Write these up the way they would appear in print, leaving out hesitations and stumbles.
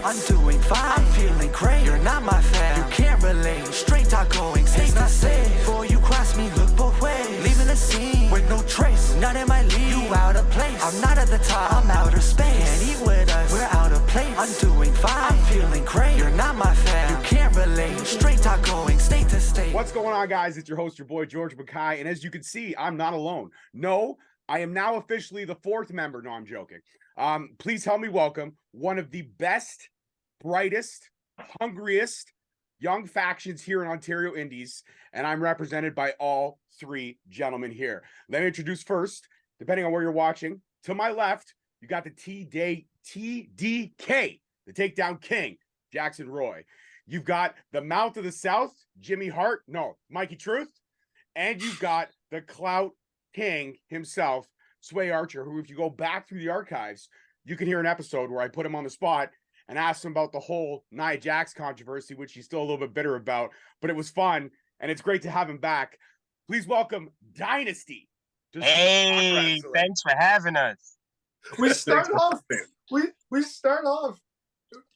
place. I'm doing fine, I'm feeling great. You're not my fan, you can't relate. Straight talk going, stays not safe. Before you cross me, look both ways. Leaving the scene with no trace. None in my league, you out of place. I'm not at the top, I'm outer space. Can't eat with us, we're out of place. I'm doing fine, I'm feeling great. You're not my fan, you can't relate. Straight talk going, state to state. What's going on, guys? It's your host, your boy, George Mackay. And as you can see, I'm not alone. No, I am now officially the fourth member. No, I'm joking. Please help me welcome one of the best, brightest, hungriest young factions here in Ontario Indies. And I'm represented by all three gentlemen here. Let me introduce first, depending on where you're watching, to my left, you got the TDK, the Takedown King, Jackson Roy. You've got the Mouth of the South, Jimmy Hart, no, Mikey Truth. And you've got the Clout King himself, Sway Archer, who, if you go back through the archives, you can hear an episode where I put him on the spot and asked him about the whole Nia Jax controversy, which he's still a little bit bitter about, but it was fun, and it's great to have him back. Please welcome Dynasty. Hey, thanks for having us. We start off,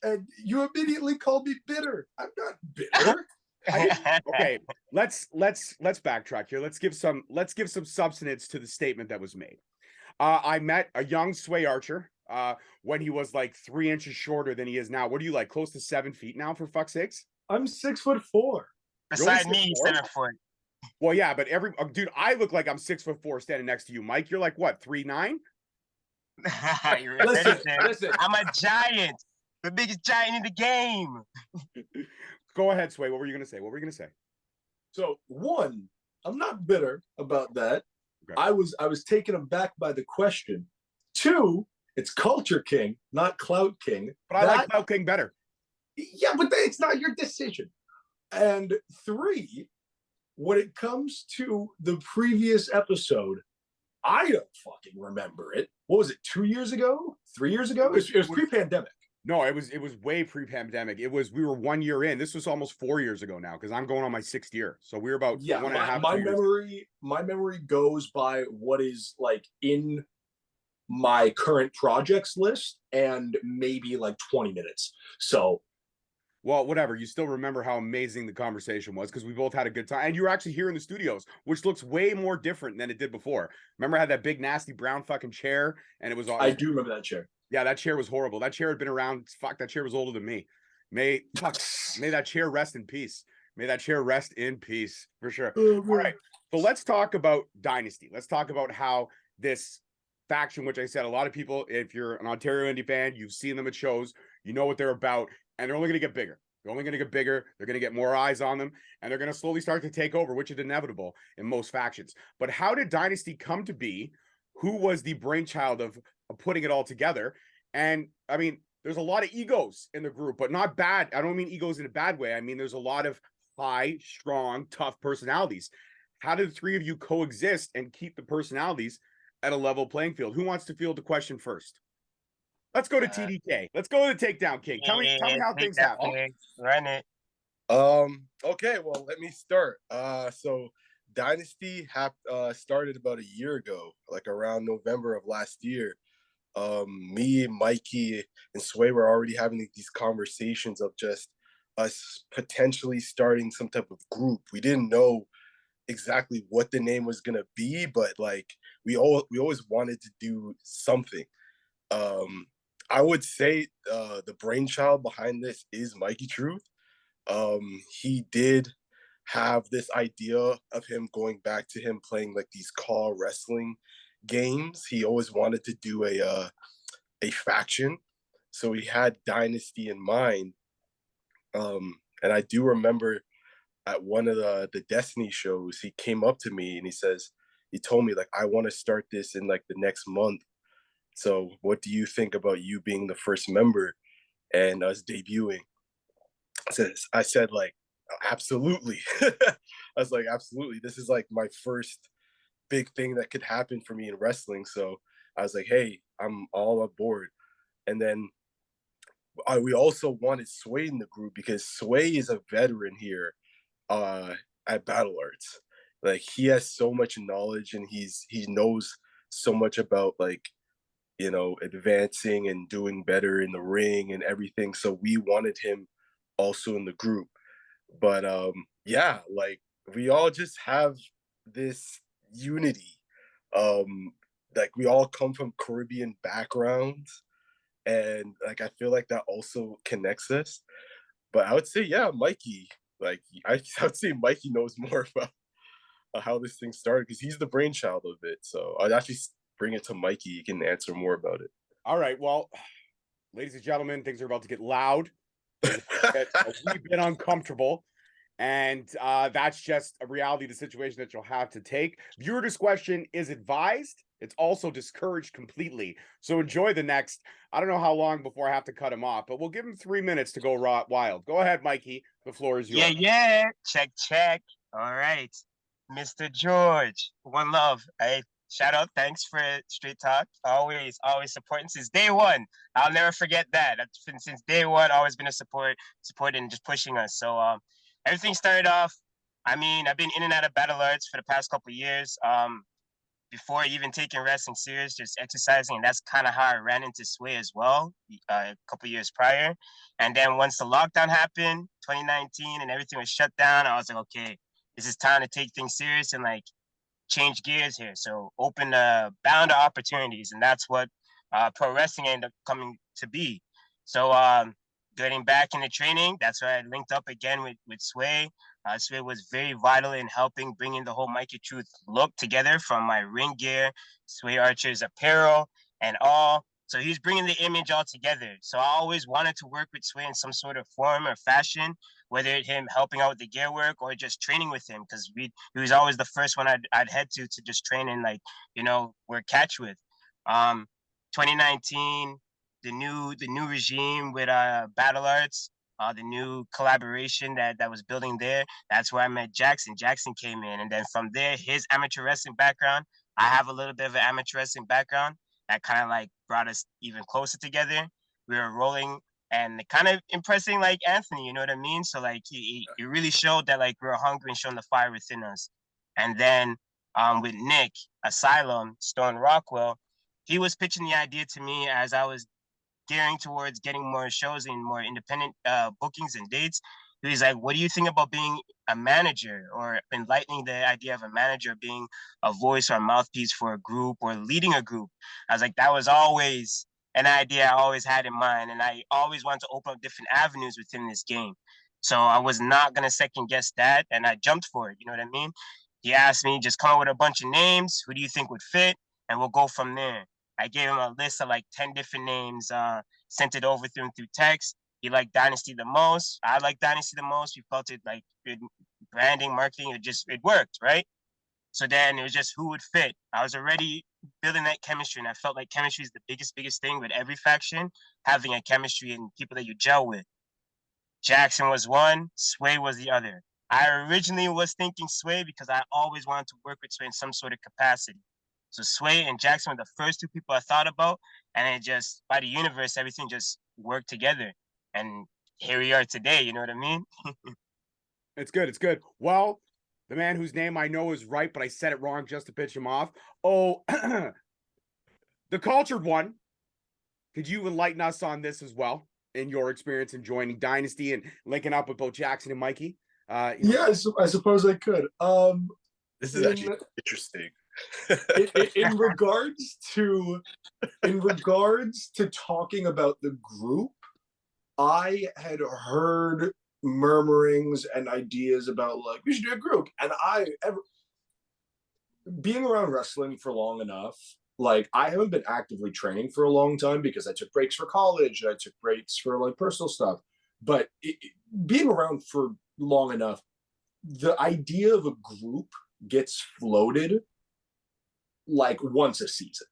and you immediately called me bitter. I'm not bitter. Okay, let's backtrack here. Let's give some substance to the statement that was made. I met a young Sway Archer when he was like 3 inches shorter than he is now. What are you, like, close to 7 feet now, for fuck's sakes? I'm 6'4". Beside me, he's 7 foot. Well, yeah, but dude, I look like I'm 6'4" standing next to you, Mike. You're like what, 3'9"? Listen. I'm a giant, the biggest giant in the game. Go ahead, Sway. What were you gonna say? So, one, I'm not bitter about that. Okay. I was taken aback by the question. Two, it's Culture King, not Clout King. But I like Clout King better. Yeah, but it's not your decision. And three, when it comes to the previous episode, I don't fucking remember it. What was it, 2 years ago? 3 years ago? It was pre-pandemic. No, it was way pre-pandemic. We were 1 year in. This was almost 4 years ago now, because I'm going on my 6th year. So we were about 1.5 My memory goes by what is like in my current projects list and maybe like 20 minutes. So, well, whatever. You still remember how amazing the conversation was, because we both had a good time. And you were actually here in the studios, which looks way more different than it did before. Remember I had that big, nasty brown fucking chair, and it was all... I do remember that chair. Yeah, that chair was horrible. That chair had been around. Fuck, that chair was older than me. May that chair rest in peace. May that chair rest in peace, for sure. All right. So let's talk about Dynasty. Let's talk about how this faction, which I said, a lot of people, if you're an Ontario indie fan, you've seen them at shows, you know what they're about, and they're only going to get bigger. They're only going to get bigger. They're going to get more eyes on them, and they're going to slowly start to take over, which is inevitable in most factions. But how did Dynasty come to be? Who was the brainchild of putting it all together? And I mean, there's a lot of egos in the group, but not bad. I don't mean egos in a bad way. I mean, there's a lot of high, strong, tough personalities. How did the three of you coexist and keep the personalities at a level playing field? Who wants to field the question first? Let's go to TDK. Let's go to the Takedown King. Tell me how things happen. Run it. Okay, well, let me start. So Dynasty started about a year ago, like around November of last year. Me, Mikey, and Sway were already having these conversations of just us potentially starting some type of group. We didn't know exactly what the name was gonna be, but like we always wanted to do something. I would say the brainchild behind this is Mikey Truth. He did have this idea of him going back to him playing like these call wrestling games. He always wanted to do a faction, so he had Dynasty in mind. And I do remember at one of the Destiny shows, he came up to me and he told me, like, I want to start this in like the next month. So what do you think about you being the first member and us debuting? I said like, absolutely. I was like, absolutely. This is like my first big thing that could happen for me in wrestling. So I was like, hey, I'm all on board. And then we also wanted Sway in the group because Sway is a veteran here at Battle Arts. Like, he has so much knowledge and he knows so much about like you know, advancing and doing better in the ring and everything. So we wanted him also in the group. But yeah, like we all just have this unity. Like we all come from Caribbean backgrounds, and like I feel like that also connects us. But I would say, yeah, Mikey. Like I would say Mikey knows more about how this thing started because he's the brainchild of it. So I'd actually bring it to Mikey. He can answer more about it. All right. Well, ladies and gentlemen, things are about to get loud. Get a wee bit uncomfortable. And that's just a reality of the situation that you'll have to take. Viewer discretion is advised. It's also discouraged completely. So enjoy the next, I don't know how long before I have to cut him off, but we'll give him 3 minutes to go wild. Go ahead, Mikey. The floor is yours. Yeah. Check. All right. Mr. George, one love. Hey, shout out. Thanks for Straight Talk. Always supporting since day one. I'll never forget that. That's been since day one, always been a support and just pushing us. So everything started off. I mean, I've been in and out of battle arts for the past couple of years. Before even taking wrestling serious, just exercising, and that's kind of how I ran into Sway as well, a couple of years prior. And then once the lockdown happened, 2019, and everything was shut down, I was like, okay, this is time to take things serious and like change gears here. So open the bound of opportunities, and that's what pro wrestling ended up coming to be. So getting back into training, that's why I linked up again with Sway. Sway was very vital in helping bringing the whole Mikey Truth look together, from my ring gear, Sway Archer's apparel, and all. So he's bringing the image all together. So I always wanted to work with Sway in some sort of form or fashion, whether it him helping out with the gear work or just training with him, because he was always the first one I'd head to just train and like, you know, work catch with. 2019, the new regime with Battle Arts, the new collaboration that was building there. That's where I met Jackson. Jackson came in, and then from there, his amateur wrestling background. I have a little bit of an amateur wrestling background. That kind of like brought us even closer together. We were rolling and kind of impressing like Anthony, you know what I mean? So like he really showed that like we were hungry and showing the fire within us. And then with Nick, Asylum, Stone Rockwell, he was pitching the idea to me as I was gearing towards getting more shows and more independent bookings and dates. He was like, what do you think about being a manager, or enlightening the idea of a manager being a voice or a mouthpiece for a group or leading a group? I was like, that was always an idea I always had in mind. And I always wanted to open up different avenues within this game. So I was not going to second guess that. And I jumped for it. You know what I mean? He asked me, just come up with a bunch of names. Who do you think would fit? And we'll go from there. I gave him a list of like 10 different names, sent it over to him through text. He liked Dynasty the most. I liked Dynasty the most. We felt it like good branding, marketing, it worked, right? So then it was just who would fit. I was already building that chemistry, and I felt like chemistry is the biggest thing with every faction, having a chemistry and people that you gel with. Jackson was one, Sway was the other. I originally was thinking Sway because I always wanted to work with Sway in some sort of capacity. So Sway and Jackson were the first two people I thought about, and it just, by the universe, everything just worked together. And here we are today, you know what I mean? It's good. Well, the man whose name I know is right, but I said it wrong just to pitch him off. Oh, the cultured one. Could you enlighten us on this as well, in your experience in joining Dynasty and linking up with both Jackson and Mikey? Yeah, I suppose I could. This is actually interesting. in regards to talking about the group, I had heard murmurings and ideas about like we should do a group, and being around wrestling for long enough, like I haven't been actively training for a long time because I took breaks for college and I took breaks for like personal stuff, but being around for long enough, the idea of a group gets floated like once a season.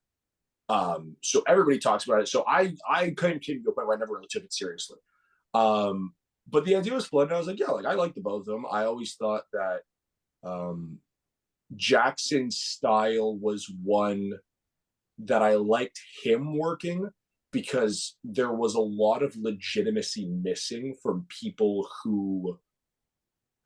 So everybody talks about it. So I kind of came to a point where I never really took it seriously. But the idea was floated, and I was like, yeah, like I like the both of them. I always thought that Jackson's style was one that I liked him working because there was a lot of legitimacy missing from people who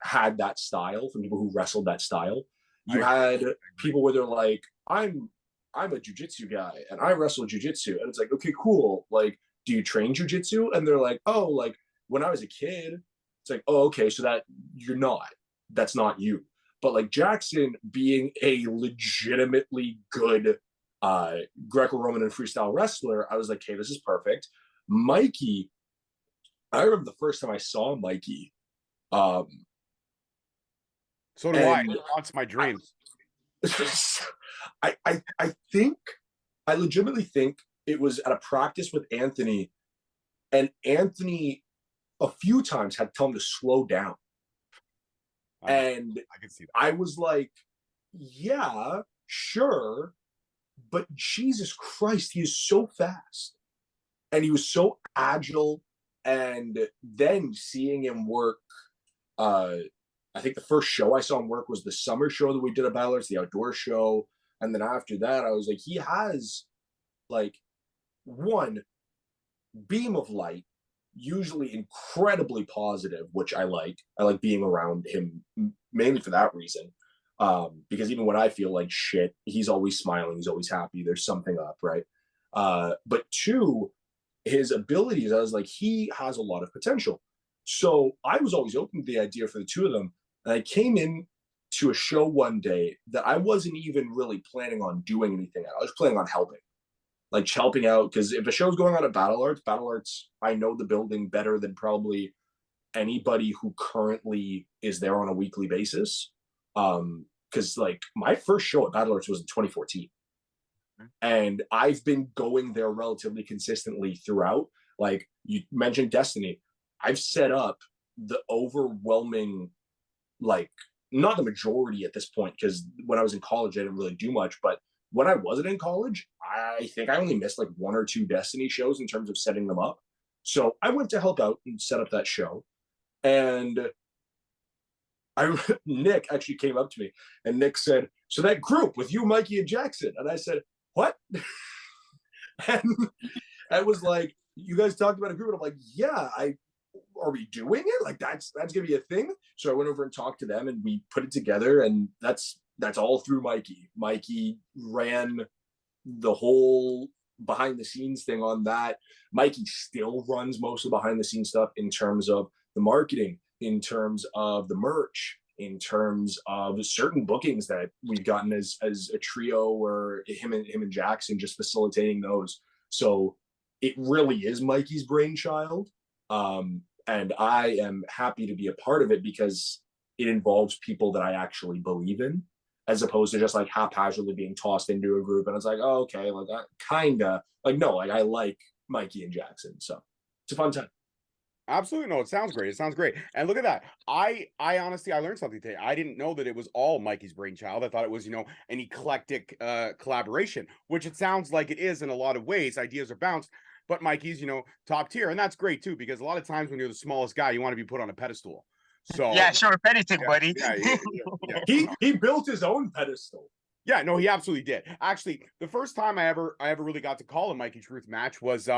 had that style, from people who wrestled that style. You had people where they're like, I'm I'm a jujitsu guy and I wrestle jujitsu. And it's like, okay, cool. Like, do you train jujitsu? And they're like, oh, like when I was a kid, it's like, oh, okay, so that you're not. That's not you. But like Jackson being a legitimately good Greco-Roman and freestyle wrestler, I was like, okay, this is perfect. Mikey, I remember the first time I saw Mikey. So do I. It haunts my dreams. I think, I legitimately think it was at a practice with Anthony, and Anthony a few times had to tell him to slow down. And I can see that. I was like, yeah, sure, but Jesus Christ, he is so fast. And he was so agile. And then seeing him work, I think the first show I saw him work was the summer show that we did at Battle Arts, the outdoor show. And then after that, I was like, he has like one beam of light, usually incredibly positive, which I like. I like being around him mainly for that reason. Because even when I feel like shit, he's always smiling, he's always happy, there's something up, right? But two, his abilities, I was like, he has a lot of potential. So I was always open to the idea for the two of them. And I came in to a show one day that I wasn't even really planning on doing anything. I was planning on helping. Like helping out, because if a show's going on at Battle Arts, I know the building better than probably anybody who currently is there on a weekly basis. Because like my first show at Battle Arts was in 2014. And I've been going there relatively consistently throughout. Like you mentioned Destiny. I've set up the overwhelming, like, not the majority at this point, because when I was in college, I didn't really do much. But when I wasn't in college, I think I only missed like 1 or 2 Destiny shows in terms of setting them up. So I went to help out and set up that show. And Nick actually came up to me and Nick said, so that group with you, Mikey, and Jackson. And I said, what? And I was like, you guys talked about a group. And I'm like, yeah, are we doing it? Like that's gonna be a thing. So I went over and talked to them and we put it together, and that's all through Mikey. Mikey ran the whole behind the scenes thing on that. Mikey still runs most of the behind the scenes stuff in terms of the marketing, in terms of the merch, in terms of certain bookings that we've gotten as a trio, or him and Jackson just facilitating those. So it really is Mikey's brainchild. And I am happy to be a part of it because it involves people that I actually believe in, as opposed to just like haphazardly being tossed into a group. And it's like, oh, okay, like kinda like, no, like I like Mikey and Jackson. So it's a fun time. Absolutely. No, it sounds great. It sounds great. And look at that. I honestly, I learned something today. I didn't know that it was all Mikey's brainchild. I thought it was, an eclectic collaboration, which it sounds like it is in a lot of ways. Ideas are bounced, but Mikey's, top tier. And that's great too, because a lot of times when you're the smallest guy, you want to be put on a pedestal. So yeah, sure, if anything, buddy. He built his own pedestal. Yeah, no, he absolutely did. Actually, the first time I ever really got to call a Mikey Truth match was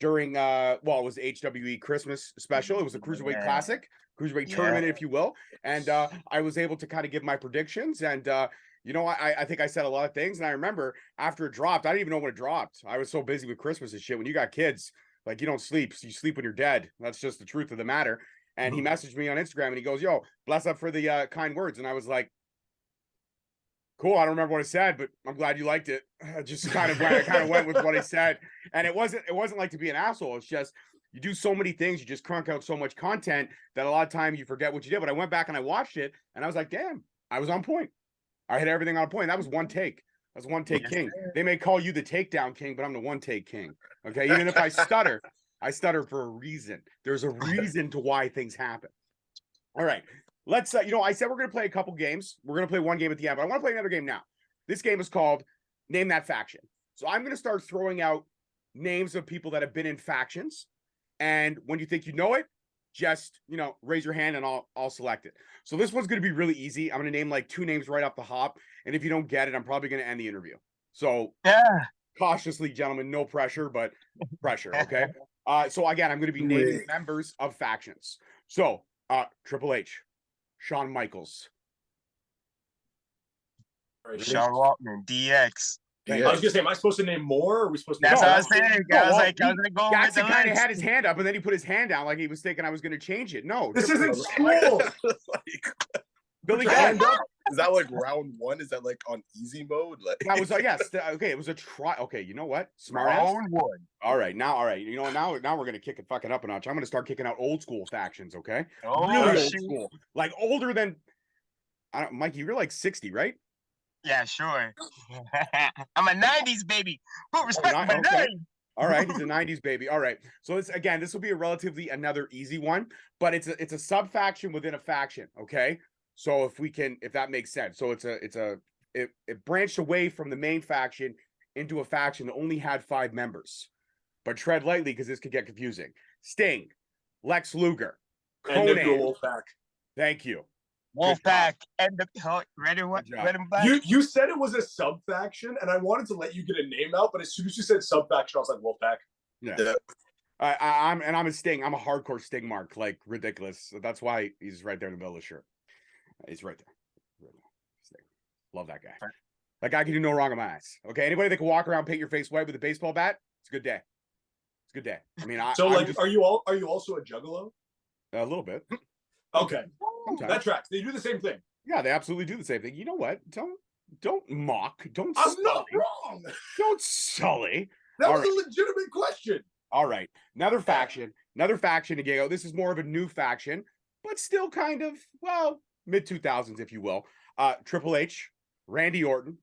during it was the HWE Christmas special. It was a Cruiserweight Classic, Cruiserweight tournament, if you will. And I was able to kind of give my predictions. And I think I said a lot of things. And I remember after it dropped, I didn't even know when it dropped. I was so busy with Christmas and shit. When you got kids, like you don't sleep. So you sleep when you're dead. That's just the truth of the matter. And he messaged me on Instagram and he goes, yo, bless up for the kind words. And I was like, cool. I don't remember what I said, but I'm glad you liked it. I just kind of went with what I said. And it wasn't like to be an asshole. It's just, you do so many things. You just crunk out so much content that a lot of time you forget what you did. But I went back and I watched it and I was like, damn, I was on point. I hit everything on point. That was one take. That's one take king. They may call you the takedown king, but I'm the one take king. Okay. Even if I stutter, I stutter for a reason. There's a reason to why things happen. All right. Let's, I said we're going to play a couple games. We're going to play one game at the end, but I want to play another game now. This game is called Name That Faction. So I'm going to start throwing out names of people that have been in factions. And when you think you know it, just, raise your hand and I'll select it. So this one's going to be really easy. I'm going to name like 2 names right off the hop. And if you don't get it, I'm probably going to end the interview. So cautiously, gentlemen, no pressure, but pressure. Okay. So again, I'm going to be naming members of factions. So Triple H, Shawn Michaels, Sean Waltman, DX, Thank I was gonna say, am I supposed to name more? Or are we supposed to? That's No, what I was saying. No, I was well, like, I was gonna go with Jackson the kind of list. had his hand up, and then he put his hand down like he was thinking I was going to change it. No, This Triple isn't H. school. Like, Billy your Gunn. hand up. is that like round one? Is that like on easy mode? Like That was yes. Okay, it was a try. Okay, you know what? Smart ass. Round one. All right, you know, now we're gonna kick it fucking up a notch. I'm gonna start kicking out old school factions. Okay, Oh, really old shoot. school, like older than. I don't, Mikey, you're like 60, right? Yeah, sure. I'm a 90s baby. Put respect ni- on my okay. name. All right, he's a 90s baby. All right. So this will be a relatively another easy one, but it's a sub faction within a faction, okay? So if that makes sense. So it branched away from the main faction into a faction that only had 5 members. But tread lightly because this could get confusing. Sting, Lex Luger, And then Conan. Wolfpack. Thank you. Wolfpack and the red and Good job. red and black. You said it was a sub faction, and I wanted to let you get a name out, but as soon as you said sub faction, I was like, Wolfpack. Yeah. Yeah. I'm a Sting. I'm a hardcore Sting mark, like ridiculous. So that's why he's right there in the middle of the shirt. He's right there. Sting. Love that guy. Right. That guy can do no wrong in my eyes. Okay, anybody that can walk around, paint your face white with a baseball bat, it's a good day. It's a good day. I mean, So, I'm like, just, are you also a juggalo? a little bit. Okay, Sometimes. that tracks. They do the same thing. Yeah, they absolutely do the same thing. You know what? Don't mock. Don't. I'm sully. not wrong. Don't sully. That All was a legitimate question. All right, another faction to get out. This is more of a new faction, but still kind of mid 2000s, if you will. Triple H, Randy Orton,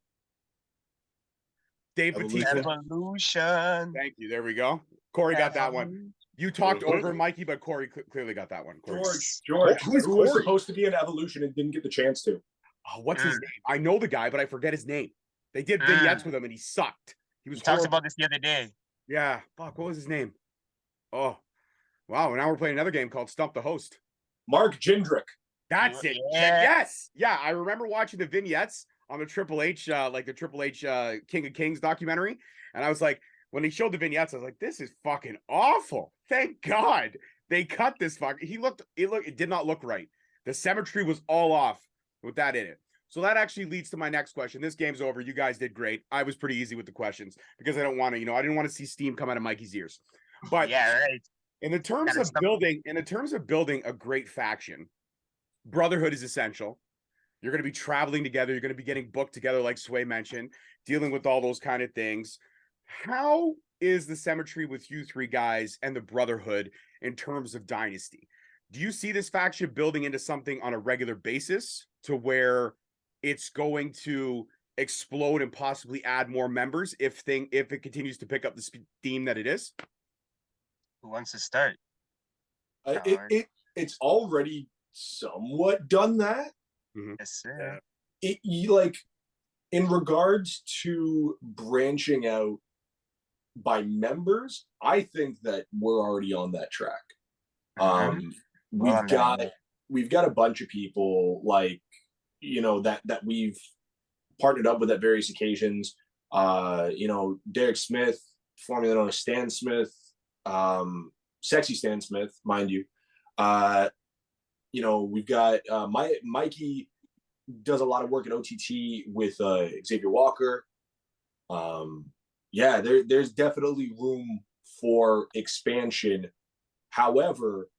Dave Batista. Evolution. Thank you. There we go. Corey got that one. You talked over Mikey, but Corey clearly got that one. Corey. George, Who is who was Corey? supposed to be in Evolution and didn't get the chance to. Oh, what's his name? I know the guy, but I forget his name. They did vignettes with him, and he sucked. He was We talked horrible. about this the other day. Yeah. Fuck. What was his name? Oh, wow. Now we're playing another game called Stump the Host. Mark Jindrak. That's it. Yeah. Yes. Yeah. I remember watching the vignettes on the Triple H, like the Triple H King of Kings documentary. And I was like, when he showed the vignettes, I was like, this is fucking awful. Thank God they cut this fuck. It did not look right. The symmetry was all off with that in it. So that actually leads to my next question. This game's over. You guys did great. I was pretty easy with the questions because I don't want to, I didn't want to see steam come out of Mikey's ears. But Yeah, right. in the terms of building a great faction, brotherhood is essential. You're going to be traveling together. You're going to be getting booked together, like Sway mentioned, dealing with all those kind of things. How is the symmetry with you three guys and the brotherhood in terms of Dynasty? Do you see this faction building into something on a regular basis to where it's going to explode and possibly add more members if it continues to pick up the steam that it is? Who wants to start? It's already somewhat done that. Yes, sir. Like, in regards to branching out by members, I think that we're already on that track. We've got a bunch of people like, that we've partnered up with at various occasions. Derek Smith, formerly known as Stan Smith, sexy Stan Smith, mind you. We've got Mikey does a lot of work at OTT with Xavier Walker. There's definitely room for expansion. However,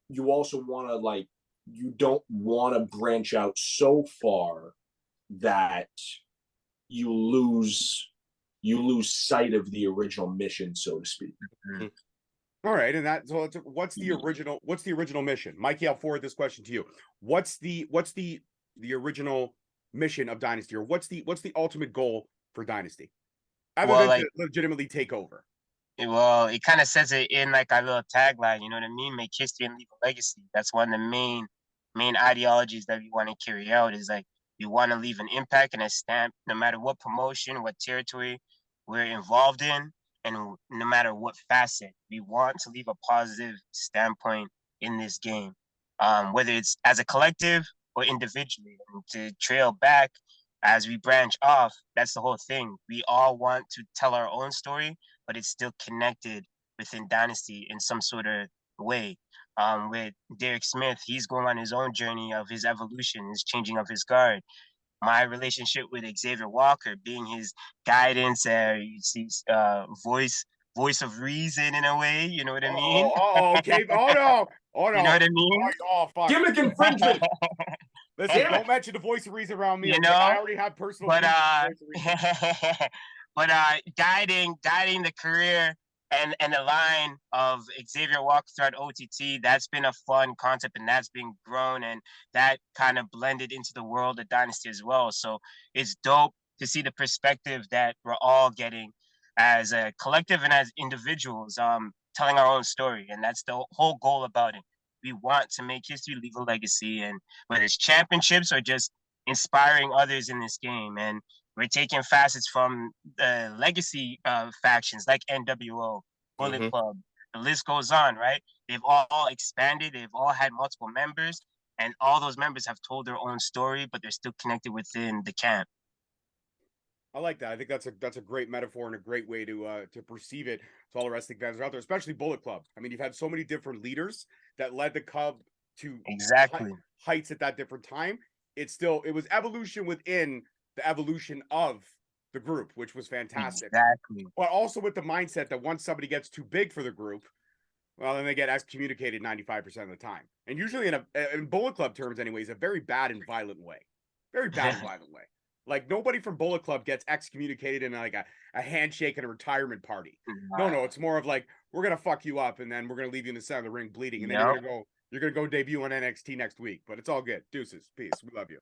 you also want to you don't want to branch out so far that you lose sight of the original mission, so to speak. All right, and what's the original mission? Mikey, I'll forward this question to you. What's the original mission of Dynasty, or what's the ultimate goal for Dynasty? Other than to legitimately take over. Well, it kind of says it in like our little tagline, you know what I mean? Make history and leave a legacy. That's one of the main ideologies that we want to carry out, is like we want to leave an impact and a stamp no matter what promotion, what territory we're involved in, and no matter what facet. We want to leave a positive standpoint in this game, whether it's as a collective or individually. And to trail back as we branch off, that's the whole thing. We all want to tell our own story, but it's still connected within Dynasty in some sort of way. With Derek Smith, he's going on his own journey of his evolution, his changing of his guard. my relationship with Xavier Walker being his guidance, you see, voice of reason in a way. You know what I mean? Okay. Oh no. Oh You know no. what I mean? Oh fuck. Gimmick infringement. Listen, Damn it. don't mention the voice of reason around me. You Okay? know, I already have personal but beef with the voice of reason. but guiding the career and the line of Xavier Walker throughout OTT, that's been a fun concept, and that's been grown, and that kind of blended into the world of Dynasty as well. So it's dope to see the perspective that we're all getting as a collective and as individuals, telling our own story, and that's the whole goal about it. We want to make history, leave a legacy, and whether it's championships or just inspiring others in this game. And we're taking facets from the legacy factions like NWO, Bullet Mhm. Club. The list goes on, right? They've all expanded. They've all had multiple members, and all those members have told their own story, but they're still connected within the camp. I like that. I think that's a great metaphor and a great way to perceive it to all the wrestling fans out there, especially Bullet Club. I mean, you've had so many different leaders that led the Cub to Exactly. heights at that different time. It was evolution within the evolution of the group, which was fantastic. Exactly. But also with the mindset that once somebody gets too big for the group, well, then they get excommunicated 95% of the time. And usually in Bullet Club terms anyways, a very bad and violent way. Very bad and violent way. Like nobody from Bullet Club gets excommunicated in like a handshake and a retirement party. No, it's more of like, we're gonna fuck you up and then we're gonna leave you in the center of the ring bleeding, and then you're gonna go debut on NXT next week. But it's all good. Deuces, peace. We love you.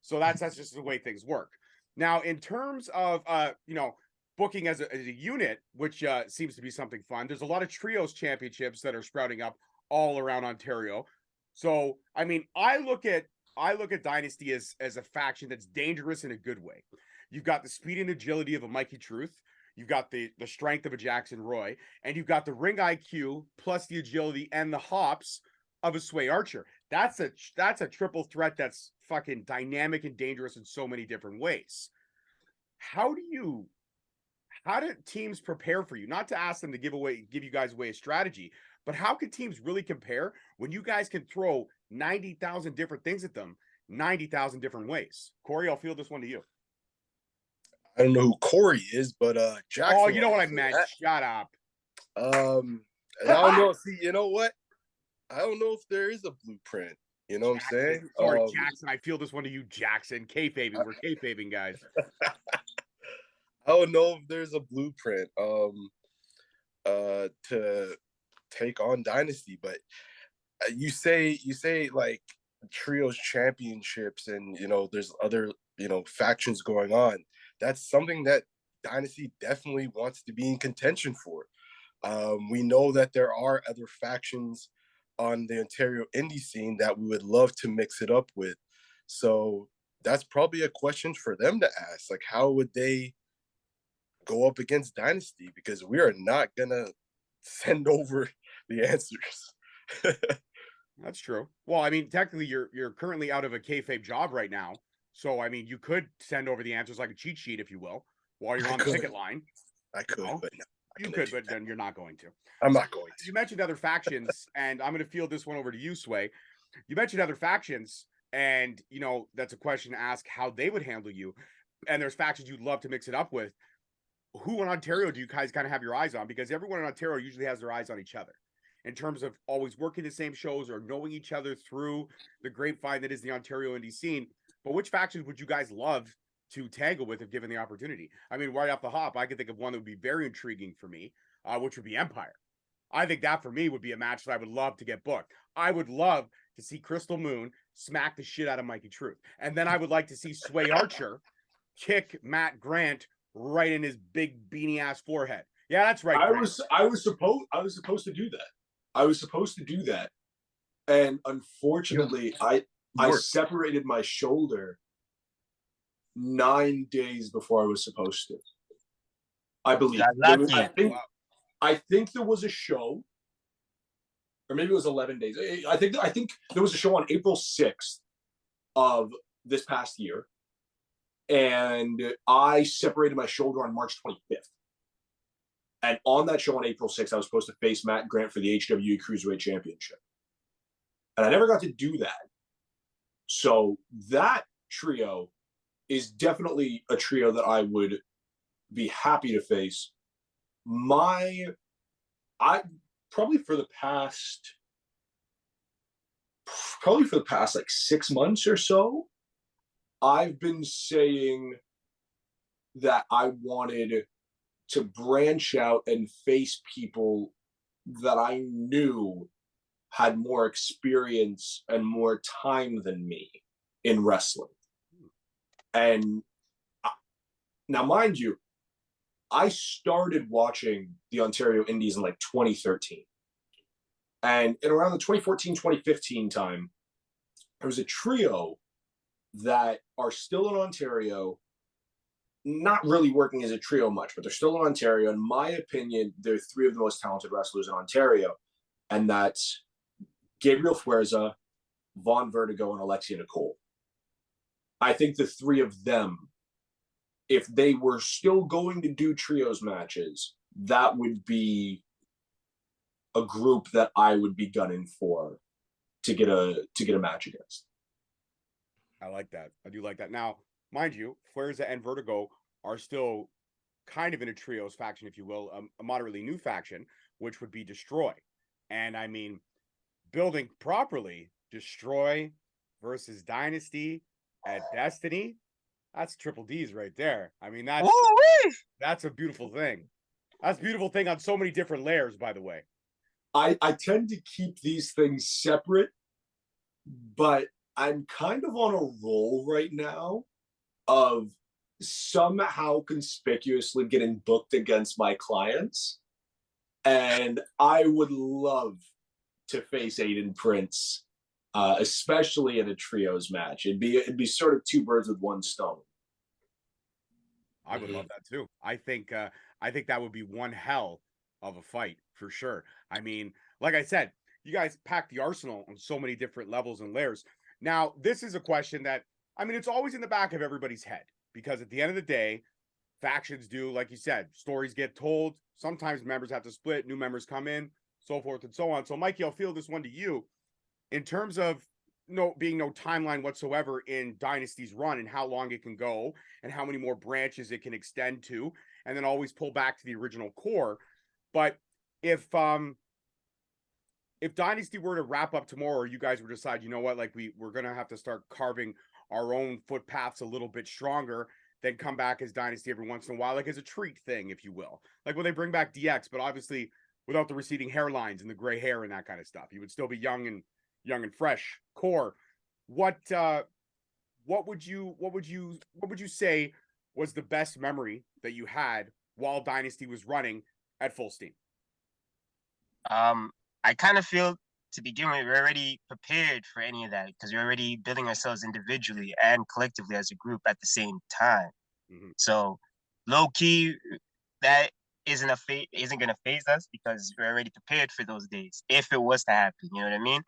So that's just the way things work. Now, in terms of booking as a unit, which seems to be something fun, there's a lot of trios championships that are sprouting up all around Ontario. So I mean, I look at Dynasty as a faction that's dangerous in a good way. You've got the speed and agility of a Mikey Truth. You've got the strength of a Jackson Roy, and you've got the ring IQ plus the agility and the hops of a Sway Archer. That's a triple threat that's fucking dynamic and dangerous in so many different ways. How do teams prepare for you? Not to ask them to give you guys away a strategy, but how can teams really compare when you guys can throw 90,000 different things at them, 90,000 different ways? Corey, I'll field this one to you. I don't know who Corey is, but Jackson. Oh, you know what I meant. Shut up. And I don't know. See, you know what? I don't know if there is a blueprint. You know what I'm saying? Sorry, Jackson. I feel this one to you, Jackson. Kayfabing. We're kayfabing, guys. I don't know if there's a blueprint to take on Dynasty, but you say like trios championships and there's other factions going on. That's something that Dynasty definitely wants to be in contention for. We know that there are other factions on the Ontario indie scene that we would love to mix it up with. So that's probably a question for them to ask. Like, how would they go up against Dynasty? Because we are not gonna send over the answers. That's true. Well, I mean, technically, you're currently out of a kayfabe job right now, so I mean, you could send over the answers like a cheat sheet, if you will, while you're on the picket line. I could, but no. You could, but then you're not going to. I'm not going to. You mentioned other factions, and I'm going to field this one over to you, Sway. You mentioned other factions, and that's a question to ask how they would handle you. And there's factions you'd love to mix it up with. Who in Ontario do you guys kind of have your eyes on? Because everyone in Ontario usually has their eyes on each other in terms of always working the same shows or knowing each other through the grapevine that is the Ontario indie scene. But which factions would you guys love to tangle with if given the opportunity? I mean, right off the hop, I could think of one that would be very intriguing for me, which would be Empire. I think that for me would be a match that I would love to get booked. I would love to see Crystal Moon smack the shit out of Mikey Truth. And then I would like to see Sway Archer kick Matt Grant right in his big beanie ass forehead. Yeah, that's right. I was supposed to do that. I was supposed to do that. And unfortunately, I separated my shoulder 9 days before I was supposed to. I believe. I think there was a show, or maybe it was 11 days. I think there was a show on April 6th of this past year, and I separated my shoulder on March 25th. And on that show on April 6th, I was supposed to face Matt Grant for the HWE Cruiserweight Championship. And I never got to do that. So that trio is definitely a trio that I would be happy to face. I probably for the past like 6 months or so, I've been saying that I wanted to branch out and face people that I knew had more experience and more time than me in wrestling. And now, mind you, I started watching the Ontario Indies in like 2013. And in around the 2014, 2015 time, there was a trio that are still in Ontario, not really working as a trio much, but they're still in Ontario. In my opinion, they're three of the most talented wrestlers in Ontario. And that's Gabriel Fuerza, Vaughn Vertigo, and Alexia Nicole. I think the three of them, if they were still going to do trios matches, that would be a group that I would be gunning for to get a match against. I like that. I do like that. Now, mind you, Fuerza and Vertigo are still kind of in a trios faction, if you will, a moderately new faction, which would be Destroy. And I mean, building properly, Destroy versus Dynasty at Destiny, that's triple D's right there. I mean, that's a beautiful thing. That's a beautiful thing on so many different layers, by the way. I tend to keep these things separate, but I'm kind of on a roll right now of somehow conspicuously getting booked against my clients. And I would love to face Aiden Prince, especially in a trios match. It'd be sort of two birds with one stone. I would love that too. I think that would be one hell of a fight for sure. I mean, like I said, you guys pack the arsenal on so many different levels and layers. Now, this is a question that, I mean, it's always in the back of everybody's head, because at the end of the day, factions do, like you said, stories get told. Sometimes members have to split, new members come in, so forth and so on. So, Mikey, I'll field this one to you. In terms of being no timeline whatsoever in Dynasty's run and how long it can go and how many more branches it can extend to, and then always pull back to the original core. But if Dynasty were to wrap up tomorrow, or you guys were to decide, you know what, like we're gonna have to start carving our own footpaths a little bit stronger, then come back as Dynasty every once in a while, like as a treat thing, if you will. Like when they bring back DX, but obviously without the receding hairlines and the gray hair and that kind of stuff. You would still be young and fresh core. What would you say was the best memory that you had while Dynasty was running at full steam? I kind of feel, to begin with, we're already prepared for any of that because we're already building ourselves individually and collectively as a group at the same time. Mm-hmm. So low key, that isn't going to phase us because we're already prepared for those days if it was to happen. You know what I mean?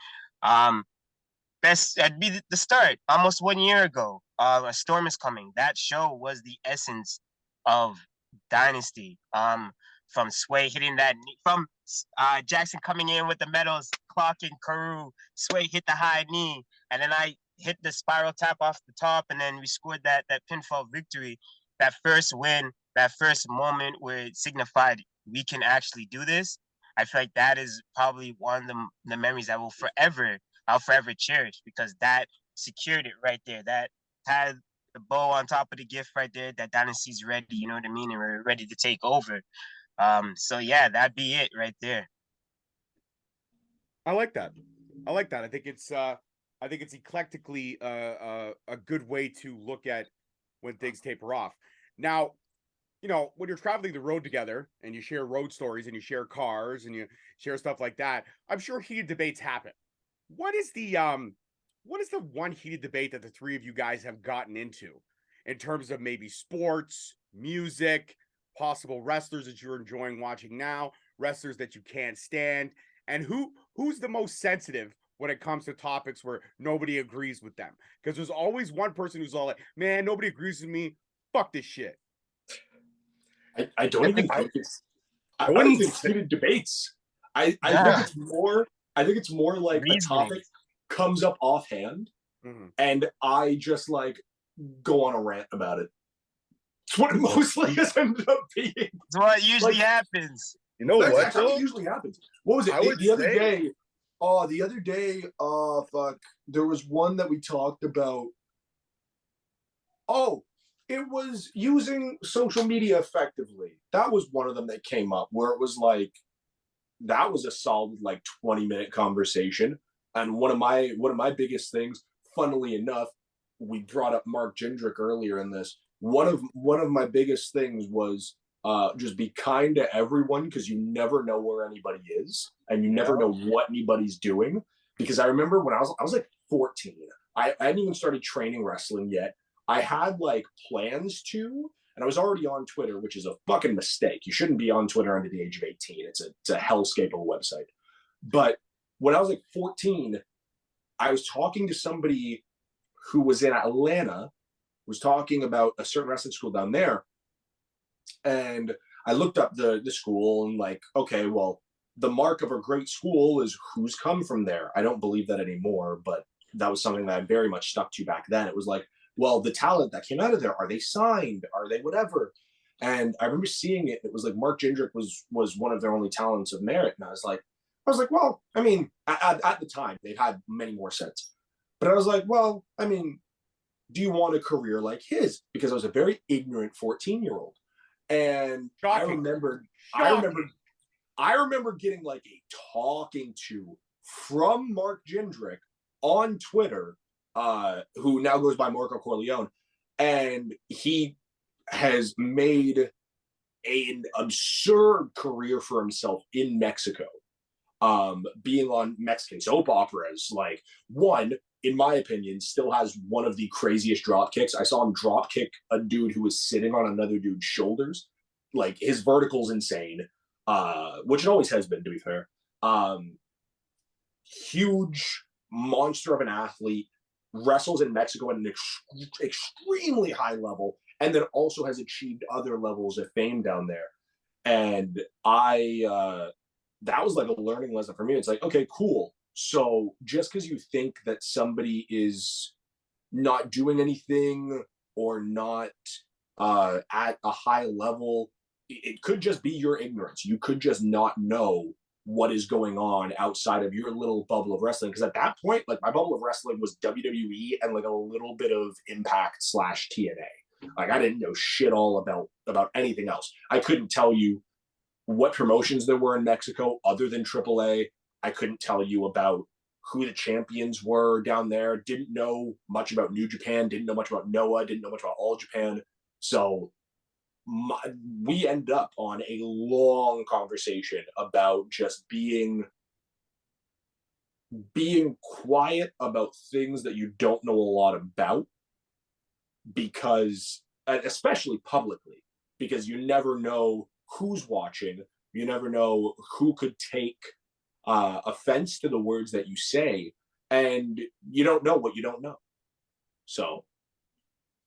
That'd be the start. Almost 1 year ago, A Storm Is Coming. That show was the essence of Dynasty. From Sway hitting that, from Jackson coming in with the medals, clocking Carew. Sway hit the high knee, and then I hit the spiral tap off the top, and then we scored that pinfall victory. That first win, that first moment where it signified we can actually do this. I feel like that is probably one of the memories that I'll forever cherish, because that secured it right there. That had the bow on top of the gift right there, that Dynasty's ready, you know what I mean? And we're ready to take over. So yeah, that'd be it right there. I like that. I think it's eclectically a good way to look at when things taper off. Now, you know, when you're traveling the road together and you share road stories and you share cars and you share stuff like that, I'm sure heated debates happen. What is the one heated debate that the three of you guys have gotten into in terms of maybe sports, music, possible wrestlers that you're enjoying watching now, wrestlers that you can't stand, and who's the most sensitive when it comes to topics where nobody agrees with them? Because there's always one person who's all like, man, nobody agrees with me. Fuck this shit. I don't even think it's heated debates. I think it's more like a topic comes up offhand, and I just like go on a rant about it. It's what it mostly has ended up being. It's what usually happens. You know That's what? actually Though? what usually happens. What was it? I would The other say- day. Oh, the other day. Fuck. There was one that we talked about. Oh, it was using social media effectively. That was one of them that came up where it was like, that was a solid like 20-minute conversation. And one of my biggest things, funnily enough, we brought up Mark Jindrak earlier in this. One of my biggest things was just be kind to everyone, because you never know where anybody is and you never know what anybody's doing. Because I remember when I was like 14, I hadn't even started training wrestling yet. I had like plans to, and I was already on Twitter, which is a fucking mistake. You shouldn't be on Twitter under the age of 18. It's a hellscape of a website. But when I was like 14, I was talking to somebody who was in Atlanta, was talking about a certain wrestling school down there. And I looked up the school and like, okay, well, the mark of a great school is who's come from there. I don't believe that anymore, but that was something that I very much stuck to back then. It was like, well, the talent that came out of there, are they signed? Are they whatever? And I remember seeing it. It was like Mark Jindrak was one of their only talents of merit. And I was like, well, I mean, at the time, they've had many more sets. But I was like, well, I mean, do you want a career like his? Because I was a very ignorant 14-year-old. And Shocking. I remember getting like a talking to from Mark Jindrak on Twitter, who now goes by Marco Corleone, and he has made an absurd career for himself in Mexico, being on Mexican soap operas. Like, one, in my opinion, still has one of the craziest drop kicks. I saw him drop kick a dude who was sitting on another dude's shoulders. Like, his vertical's insane, which it always has been, to be fair. Huge monster of an athlete, wrestles in Mexico at an extremely high level, and then also has achieved other levels of fame down there. And that was like a learning lesson for me. It's like, okay, cool. So just because you think that somebody is not doing anything or not at a high level, it could just be your ignorance. You could just not know what is going on outside of your little bubble of wrestling. Because at that point, like, my bubble of wrestling was WWE and like a little bit of Impact / TNA. Like, I didn't know shit all about anything else. I couldn't tell you what promotions there were in Mexico other than AAA. I couldn't tell you about who the champions were down there. Didn't know much about New Japan. Didn't know much about Noah. Didn't know much about All Japan. So we end up on a long conversation about just being quiet about things that you don't know a lot about, because, especially publicly, because you never know who's watching. You never know who could take offense to the words that you say, and you don't know what you don't know. So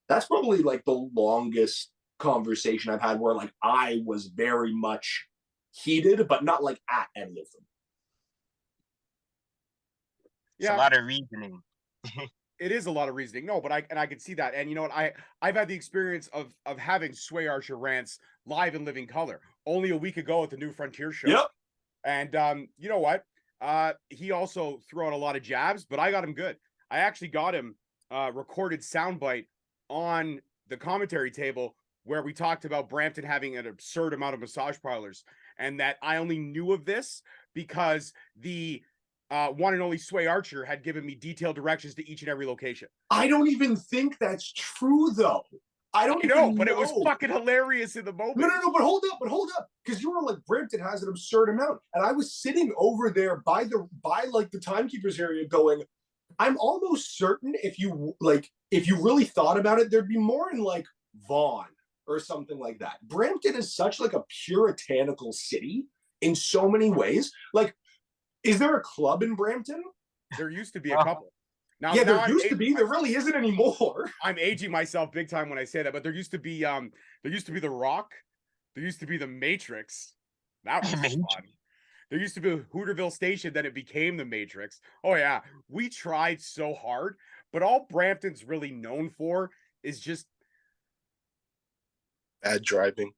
that's probably like the longest conversation I've had where like I was very much heated, but not like at any of them. It's a lot of reasoning. It is a lot of reasoning. No, but I can see that. And you know what? I've had the experience of having Sway Archer rants live in living color only a week ago at the New Frontier show. Yep. And you know what? He also threw out a lot of jabs, but I got him good. I actually got him recorded soundbite on the commentary table where we talked about Brampton having an absurd amount of massage parlors, and that I only knew of this because the one and only Sway Archer had given me detailed directions to each and every location. I don't even think that's true, though. I don't know, but it was fucking hilarious in the moment. No, but hold up. Because you were like, Brampton has an absurd amount. And I was sitting over there by like the timekeeper's area going, I'm almost certain if you really thought about it, there'd be more in like Vaughan or something like that. Brampton is such like a puritanical city in so many ways. Like, is there a club in Brampton? There used to be a couple. Now, yeah, there used to be. There really isn't anymore. I'm aging myself big time when I say that, but there used to be the Rock, there used to be the Matrix. That was fun. There used to be Hooterville Station, then it became the Matrix. Oh yeah, we tried so hard, but all Brampton's really known for is just Bad driving.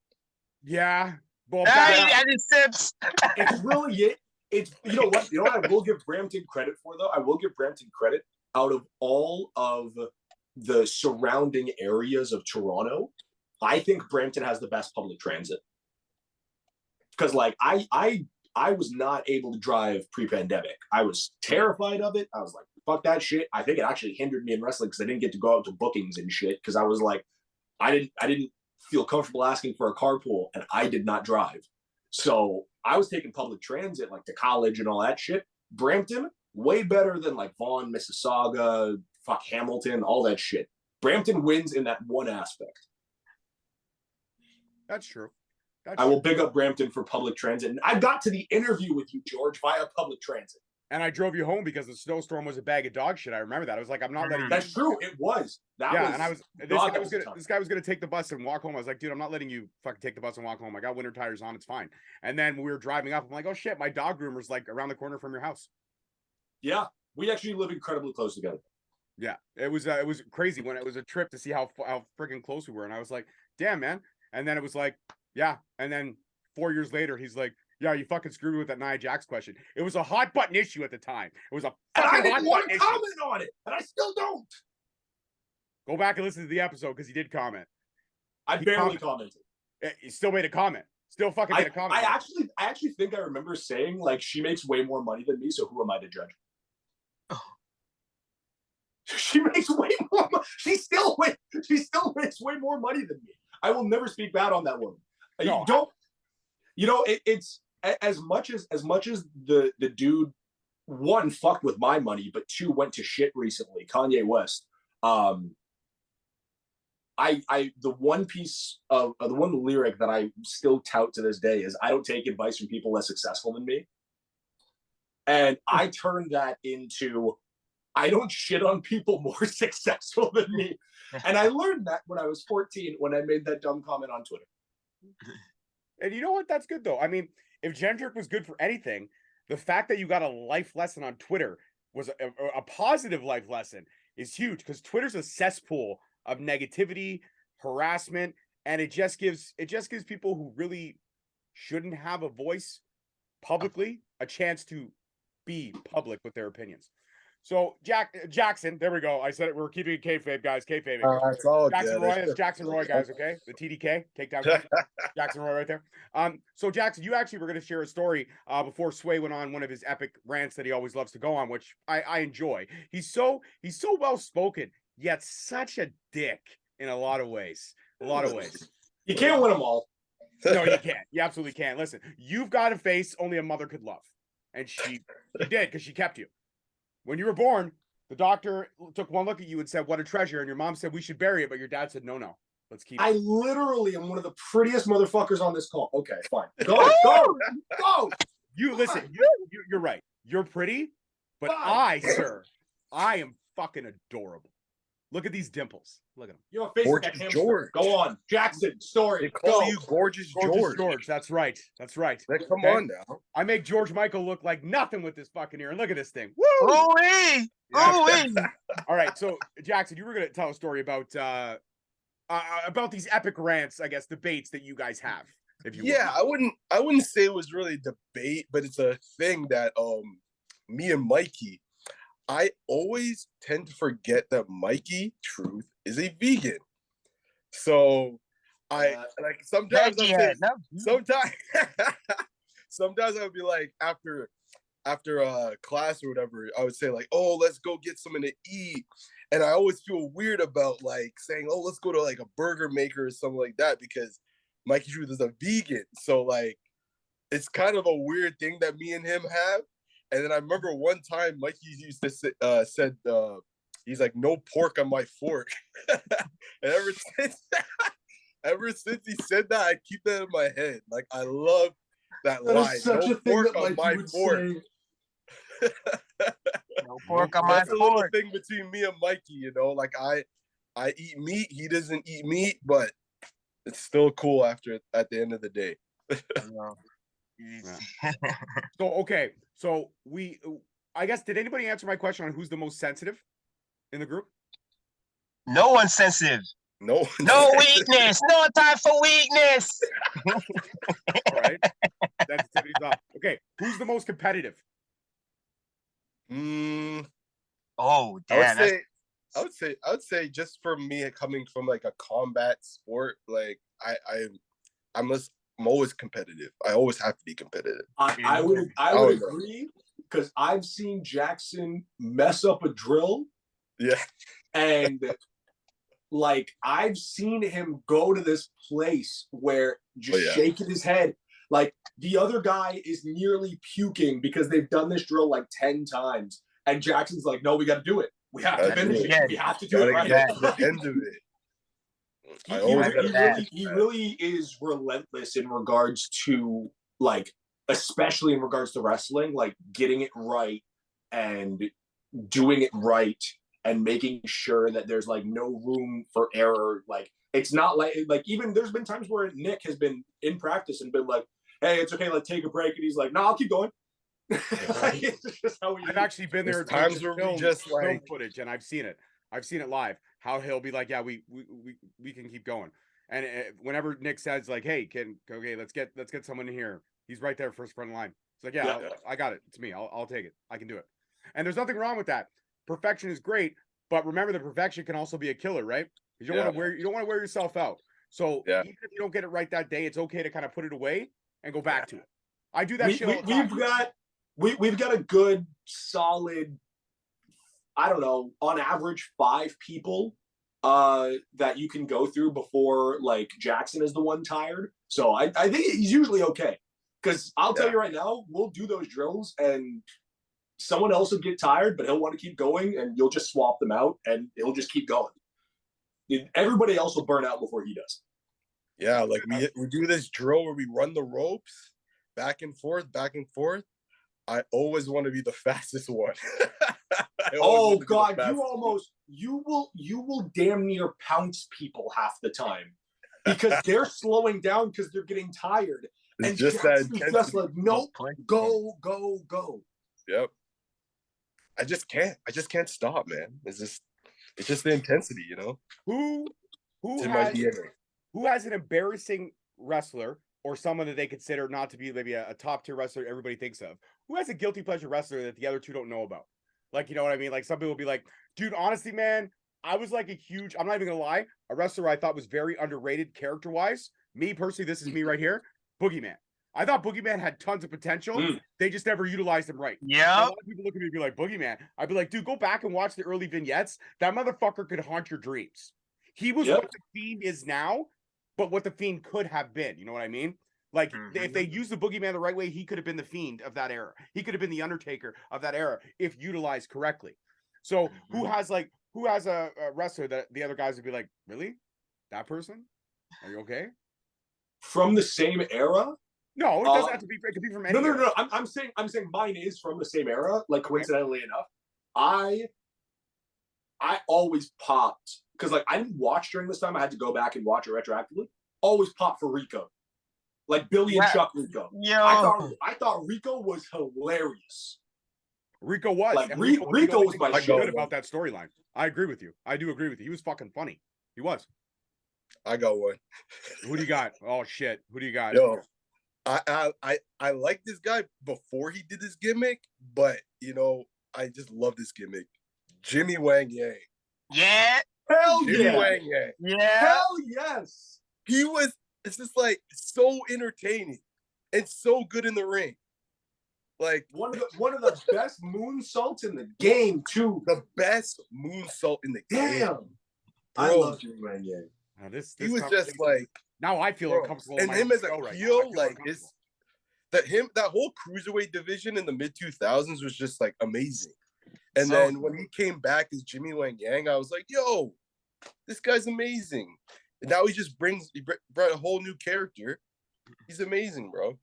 yeah. Well, And it sips. It's really it. It's you know what I will give Brampton credit for though. I will give Brampton credit out of all of the surrounding areas of Toronto. I think Brampton has the best public transit because like I was not able to drive pre-pandemic. I was terrified of it. I was like, fuck that shit. I think it actually hindered me in wrestling because I didn't get to go out to bookings and shit because I was like, I didn't feel comfortable asking for a carpool and I did not drive. So I was taking public transit like to college and all that shit. Brampton, way better than like Vaughan, Mississauga, fuck Hamilton, all that shit. Brampton wins in that one aspect. that's true. I will big up Brampton for public transit. And I got to the interview with you, George, via public transit. And I drove you home because the snowstorm was a bag of dog shit. I remember that. I was like, I'm not letting you. That's true. It was. This guy was gonna take the bus and walk home. I was like, dude, I'm not letting you fucking take the bus and walk home. I got winter tires on. It's fine. And then we were driving up. I'm like, oh shit, my dog groomer's like around the corner from your house. Yeah, we actually live incredibly close together. Yeah, it was crazy when it was a trip to see how freaking close we were. And I was like, damn, man. And then it was like, yeah. And then 4 years later, he's like, yeah, you fucking screwed me with that Nia Jax question. It was a hot button issue at the time. It was a fucking and I didn't hot want button to issue. comment on it, and I still don't. Go back and listen to the episode because he did comment. I barely commented. He still made a comment. Still fucking made a comment. I actually think I remember saying like she makes way more money than me, so who am I to judge? Oh. She makes way more money. She still makes way more money than me. I will never speak bad on that woman. No, It's as much as the dude one fucked with my money, but two went to shit recently. Kanye West. The one piece of the one lyric that I still tout to this day is I don't take advice from people less successful than me. And I turned that into I don't shit on people more successful than me. And I learned that when I was 14 when I made that dumb comment on Twitter. And you know what? That's good though. I mean, if Jendrick was good for anything, the fact that you got a life lesson on Twitter was a positive life lesson is huge because Twitter's a cesspool of negativity, harassment, and it just gives people who really shouldn't have a voice publicly a chance to be public with their opinions. So Jackson, there we go. I said it. We're keeping it kayfabe, guys. Kayfabe. It's all Jackson good. Roy. It's Jackson Roy, guys. Okay, the TDK takedown. Jackson Roy, right there. So Jackson, you actually were going to share a story before Sway went on one of his epic rants that he always loves to go on, which I enjoy. He's so well spoken, yet such a dick in a lot of ways. You can't win them all. No, you can't. You absolutely can't. Listen, you've got a face only a mother could love, and she did because she kept you. When you were born, the doctor took one look at you and said, "What a treasure!" And your mom said, "We should bury it," but your dad said, "No, let's keep it." I literally am one of the prettiest motherfuckers on this call. Okay, fine. Go. You listen. You're right. You're pretty, but I am fucking adorable. Look at these dimples. Look at them. You have a face Gorgeous like a hamster. George. Go on, Jackson. Story. They call Go. you Gorgeous George. That's right. Like, come Okay? on now. I make George Michael look like nothing with this fucking ear. And look at this thing. Woo! Oh-wee! Oh-wee! All right. So Jackson, you were going to tell a story about these epic rants, I guess, debates that you guys have. If you will. I wouldn't say it was really a debate, but it's a thing that me and Mikey, I always tend to forget that Mikey Truth is a vegan. So I like sometimes sometimes I would be like after class or whatever, I would say like, oh, let's go get something to eat. And I always feel weird about like saying, oh, let's go to like a burger maker or something like that because Mikey Truth is a vegan. So like it's kind of a weird thing that me and him have. And then I remember one time Mikey used to said he's like, no pork on my fork. And ever since he said that, I keep that in my head. Like I love that line. No pork on my fork. No pork on my That's a little fork. thing between me and Mikey, you know. Like I eat meat, he doesn't eat meat, but it's still cool at the end of the day. So okay, so I guess did anybody answer my question on who's the most sensitive in the group? No one's sensitive. No, No weakness. No time for weakness. All right. Sensitivity's off. Okay. Who's the most competitive? Mm, Oh, I would damn. say, I would say, just for me coming from like a combat sport, like I'm always competitive. I always have to be competitive. I would agree because I've seen Jackson mess up a drill, Yeah, and like I've seen him go to this place where just shaking his head. Like the other guy is nearly puking because they've done this drill like 10 times. And Jackson's like, no, we got to do it. We have to finish it. We have to do it right. Get to the end of it. He really is relentless in regards to like, especially in regards to wrestling, like getting it right and doing it right and making sure that there's like no room for error. Like it's not like even there's been times where Nick has been in practice and been like, hey, it's okay, like take a break, and he's like, no, I'll keep going. Like, it's just how I've actually been there. Times where we just film like footage, and I've seen it. I've seen it live. How he'll be like, yeah, we can keep going. And whenever Nick says like, hey, let's get someone in here. He's right there, first front line. It's like, yeah. I got it. It's me. I'll take it. I can do it. And there's nothing wrong with that. Perfection is great, but remember that perfection can also be a killer, right? You don't want to wear yourself out. So even if you don't get it right that day, it's okay to kind of put it away and go back to it. I do that shit all the time. We've got a good solid, I don't know, on average 5 people that you can go through before like Jackson is the one tired. So I think he's usually okay. Because I'll tell you right now, we'll do those drills and someone else will get tired, but he'll want to keep going, and you'll just swap them out, and he'll just keep going. Everybody else will burn out before he does. Yeah, like we do this drill where we run the ropes back and forth. I always want to be the fastest one. Oh God, you will damn near pounce people half the time because they're slowing down because they're getting tired. It's and just that intensity. Just like, nope, go. Yep. I just can't stop, man. It's just the intensity, you know. Who has an embarrassing wrestler or someone that they consider not to be maybe a top tier wrestler everybody thinks of? Who has a guilty pleasure wrestler that the other two don't know about? Like, you know what I mean? Like some people will be like, dude, honestly, man, I was like I'm not even gonna lie, a wrestler I thought was very underrated character-wise. Me personally, this is me right here, Boogeyman. I thought Boogeyman had tons of potential. They just never utilized him right. Yeah. A lot of people look at me and be like, Boogeyman. I'd be like, dude, go back and watch the early vignettes. That motherfucker could haunt your dreams. He was what the Fiend is now, but what the Fiend could have been. You know what I mean? Like, if they used the Boogeyman the right way, he could have been the Fiend of that era. He could have been the Undertaker of that era if utilized correctly. So who has a wrestler that the other guys would be like, really? That person? Are you okay? From the same era? No, it doesn't have to be. It could be from any. No. I'm saying mine is from the same era. Like coincidentally enough, I always popped because like I didn't watch during this time. I had to go back and watch it retroactively. Always popped for Rico, like Billy and Chuck Rico. Yo. I thought Rico was hilarious. Rico was. Like Rico was my shit. Good about that storyline. I agree with you. I do agree with you. He was fucking funny. He was. I got one. Who do you got? Oh shit. Who do you got? Yo. I like this guy before he did his gimmick, but you know, I just love this gimmick. Jimmy Wang Yang. Yeah. Hell Jimmy yeah. Wang Yang. Yeah. Hell yes. It's just like so entertaining and so good in the ring. Like one of the best moonsaults in the game, too. The best moonsault in the game. Damn. I love Jimmy Wang Yang. He was just like, now I feel uncomfortable. And him as a heel, like that whole cruiserweight division in the mid 2000s was just like amazing. And then when he came back as Jimmy Wang Yang, I was like, yo, this guy's amazing. And now he brought a whole new character. He's amazing, bro.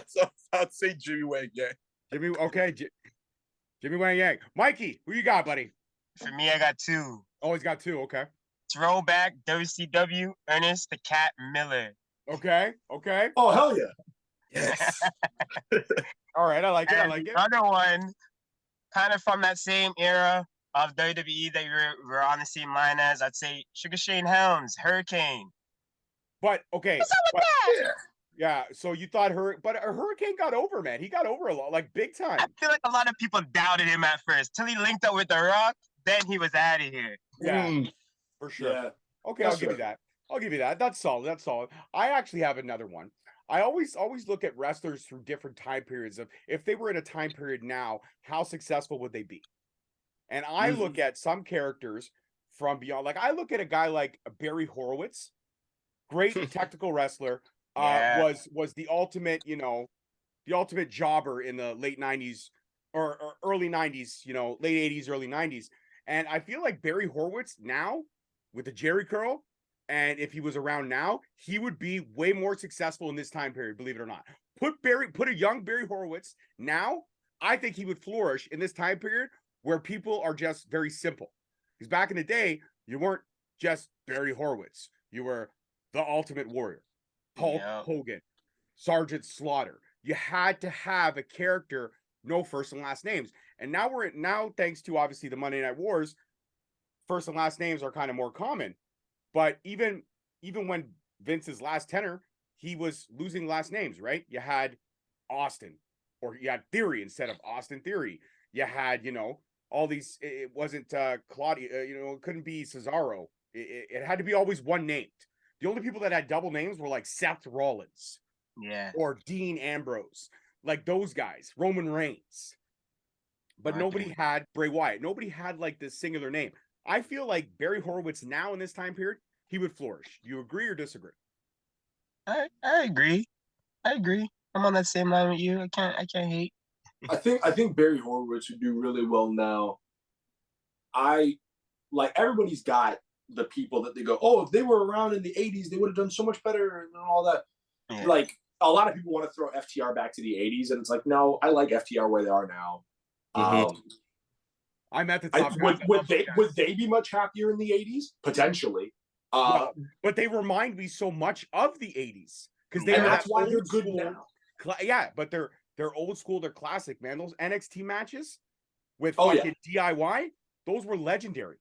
So I'd say Jimmy Wang Yang. Jimmy Wang Yang. Mikey, who you got, buddy? For me, I got 2. Oh, he's got 2. Okay. Throwback WCW Ernest the Cat Miller. Okay. Oh, hell yeah. Yes. All right, I like it. Another one, kind of from that same era, of WWE that we're on the same line as, I'd say Sugar Shane Helms, Hurricane. But okay, What's up with but, that? yeah. So you thought but a Hurricane got over, man. He got over a lot, like big time. I feel like a lot of people doubted him at first till he linked up with The Rock. Then he was out of here. Yeah, for sure. Yeah. Okay, That's I'll give you fair. that. I'll give you that. That's solid. That's solid. I actually have another one. I always look at wrestlers through different time periods of if they were in a time period now, how successful would they be? And I look at some characters from beyond. Like I look at a guy like Barry Horowitz, great technical wrestler, Yeah. was the ultimate, the ultimate jobber in the late 90s or early 90s, late 80s, early 90s. And I feel like Barry Horowitz now with the Jerry curl, and if he was around now, he would be way more successful in this time period, believe it or not. Put a young Barry Horowitz now, I think he would flourish in this time period where people are just very simple. Because back in the day, you weren't just Barry Horowitz. You were the Ultimate Warrior, Hulk Hogan, Sergeant Slaughter. You had to have a character, no first and last names. And now thanks to obviously the Monday Night Wars, first and last names are kind of more common. But even when Vince's last tenure, he was losing last names, right? You had Austin, or you had Theory instead of Austin Theory. You had, all these, it wasn't Claudio, it couldn't be Cesaro. It had to be always one named. The only people that had double names were like Seth Rollins. Yeah. Or Dean Ambrose. Like those guys, Roman Reigns. But nobody had Bray Wyatt. Nobody had like this singular name. I feel like Barry Horowitz now in this time period, he would flourish. Do you agree or disagree? I agree. I agree. I'm on that same line with you. I can't hate. I think Barry Horowitz would do really well now. I like everybody's got the people that they go, oh, if they were around in the 80s, they would have done so much better and all that. Yeah. Like a lot of people want to throw FTR back to the 80s, and it's like, no, I like FTR where they are now. I'm at the top. Would they be much happier in the 80s? Potentially. Well, but they remind me so much of the 80s because that's why they're good now. Yeah, but they're old school. They're classic, man. Those NXT matches with fucking DIY, those were legendary.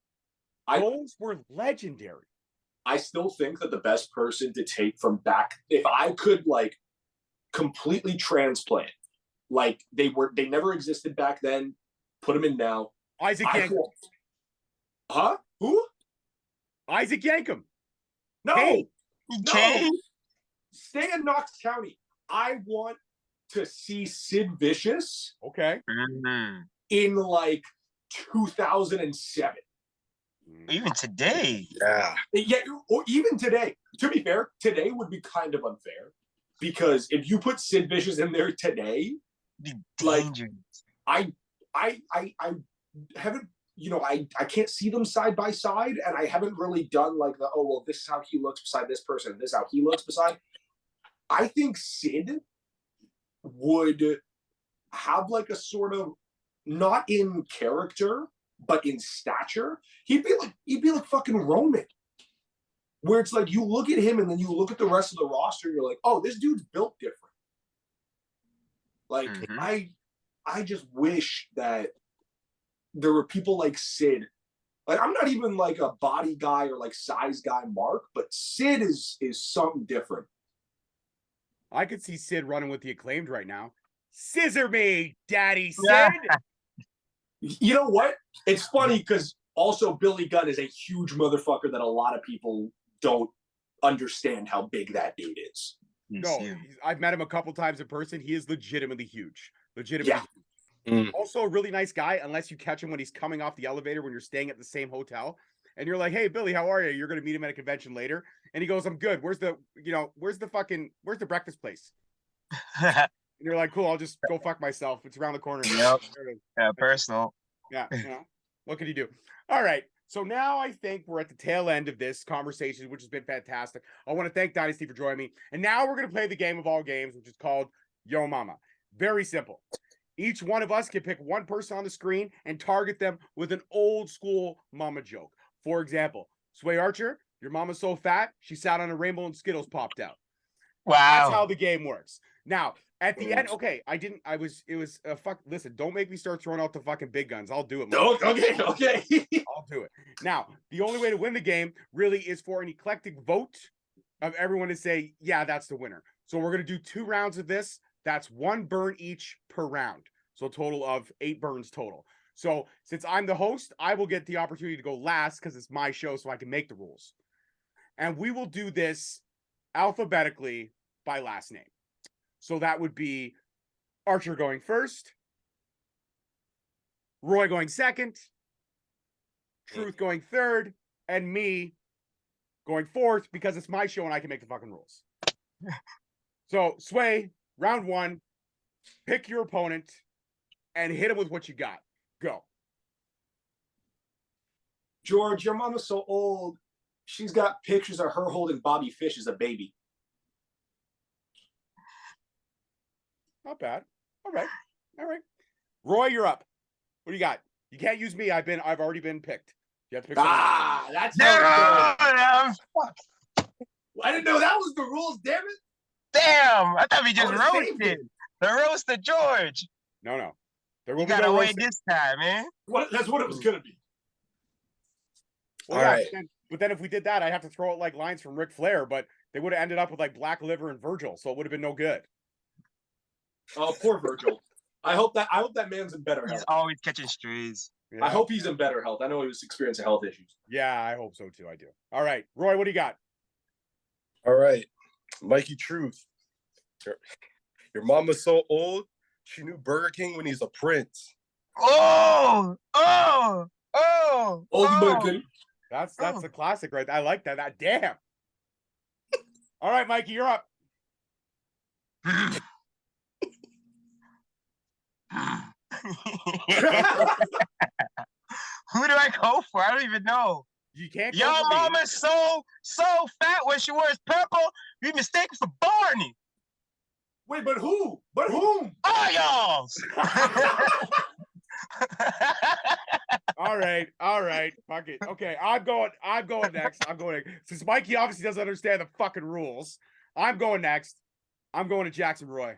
Those were legendary. I still think that the best person to take from back, if I could like completely transplant, like they never existed back then, put them in now. Isaac Yankem. Huh? Who? Isaac Yankem. No. Hey. No. Stay in Knox County. I want to see Sid Vicious. Okay. In like 2007. Even today. Yeah, or even today. To be fair, today would be kind of unfair because if you put Sid Vicious in there today, like I haven't, I can't see them side by side, and I haven't really done like this is how he looks beside this person, this is how he looks beside. I think Sid would have like a sort of, not in character, but in stature, he'd be like fucking Roman. Where it's like you look at him and then you look at the rest of the roster and you're like, oh, this dude's built different. Like I just wish that there were people like Sid. Like I'm not even like a body guy or like size guy, Mark, but Sid is something different. I could see Sid running with the Acclaimed right now. Scissor me, Daddy Sid. You know what? It's funny because also Billy Gunn is a huge motherfucker that a lot of people don't understand how big that dude is. No, I've met him a couple times in person. He is legitimately huge. Huge. Also a really nice guy, unless you catch him when he's coming off the elevator when you're staying at the same hotel. And you're like, hey, Billy, how are you? You're going to meet him at a convention later. And he goes, I'm good. Where's the breakfast place? And you're like, cool, I'll just go fuck myself. It's around the corner. Yep. Yeah, personal. Yeah, what can you do? All right. So now I think we're at the tail end of this conversation, which has been fantastic. I want to thank Dynasty for joining me. And now we're going to play the game of all games, which is called Yo Mama. Very simple. Each one of us can pick one person on the screen and target them with an old school mama joke. For example, Sway Archer, your mama's so fat, she sat on a rainbow and Skittles popped out. Wow. That's how the game works. Now, At the end, okay, it was fuck. Listen, don't make me start throwing out the fucking big guns. I'll do it. No, okay. I'll do it. Now, the only way to win the game really is for an eclectic vote of everyone to say, yeah, that's the winner. So we're going to do 2 rounds of this. That's 1 burn each per round. So a total of 8 burns total. So since I'm the host, I will get the opportunity to go last because it's my show, so I can make the rules. And we will do this alphabetically by last name. So that would be Archer going first, Roy going second, Truth going third, and me going fourth because it's my show and I can make the fucking rules. So, Sway, round 1, pick your opponent and hit him with what you got. Go. George, your mama's so old. She's got pictures of her holding Bobby Fish as a baby. Not bad. All right. Roy, you're up. What do you got? You can't use me. I've already been picked. You have to pick someone. That's how it goes. I didn't know that was the rules, damn it. Damn, I thought we just would've saved roasted. The roast of George. No. There will You be no gotta wait roasting. this time, man. That's what it was gonna be. Well, All yeah, right. but then if we did that, I'd have to throw out like lines from Ric Flair, but they would have ended up with like Black Liver and Virgil, so it would have been no good. Oh, poor Virgil. I hope that man's in better He's health. always catching strays. Yeah. I hope he's in better health. I know he was experiencing health issues. Yeah, I hope so too. I do. All right, Roy, what do you got? All right, Mikey Truth. Your mama's so old, she knew Burger King when he's a prince. Oh. Oldie but goodie. That's a classic, right? I like that. Damn. All right, Mikey, you're up. Who do I go for? I don't even know. You can't. Go Your for me. mama's so fat when she wears purple. You mistaken for Barney. Wait, but who? But whom? Oh, y'all. All right. Fuck it. Okay, I'm going next. Since Mikey obviously doesn't understand the fucking rules, I'm going next. I'm going to Jackson Roy.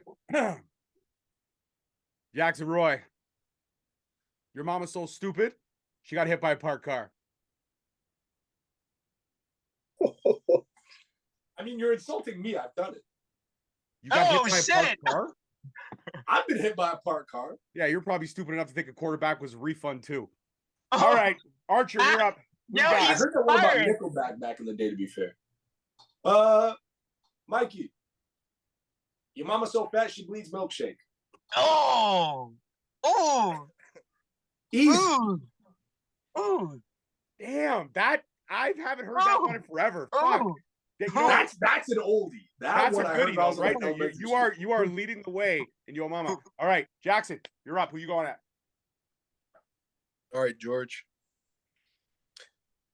Jackson Roy. Your mama's so stupid, she got hit by a parked car. I mean, you're insulting me. I've done it. You got Oh, hit by a shit. parked car? I've been hit by a parked car. Yeah, you're probably stupid enough to think a quarterback was a refund too. Oh, All right, Archer, you're up. Yo, got? I he's heard that one about fired. Nickelback back in the day, to be fair. Mikey. Your mama's so fat she bleeds milkshake. Oh. Easy. Ooh. Damn, that I haven't heard that one in forever. Fuck. Ooh. Yeah, you know what? That's an oldie. That's one a I goodie, heard when I though, was in right? elementary You are leading the way in Yo Mama. All right, Jackson, you're up. Who you going at? All right, George.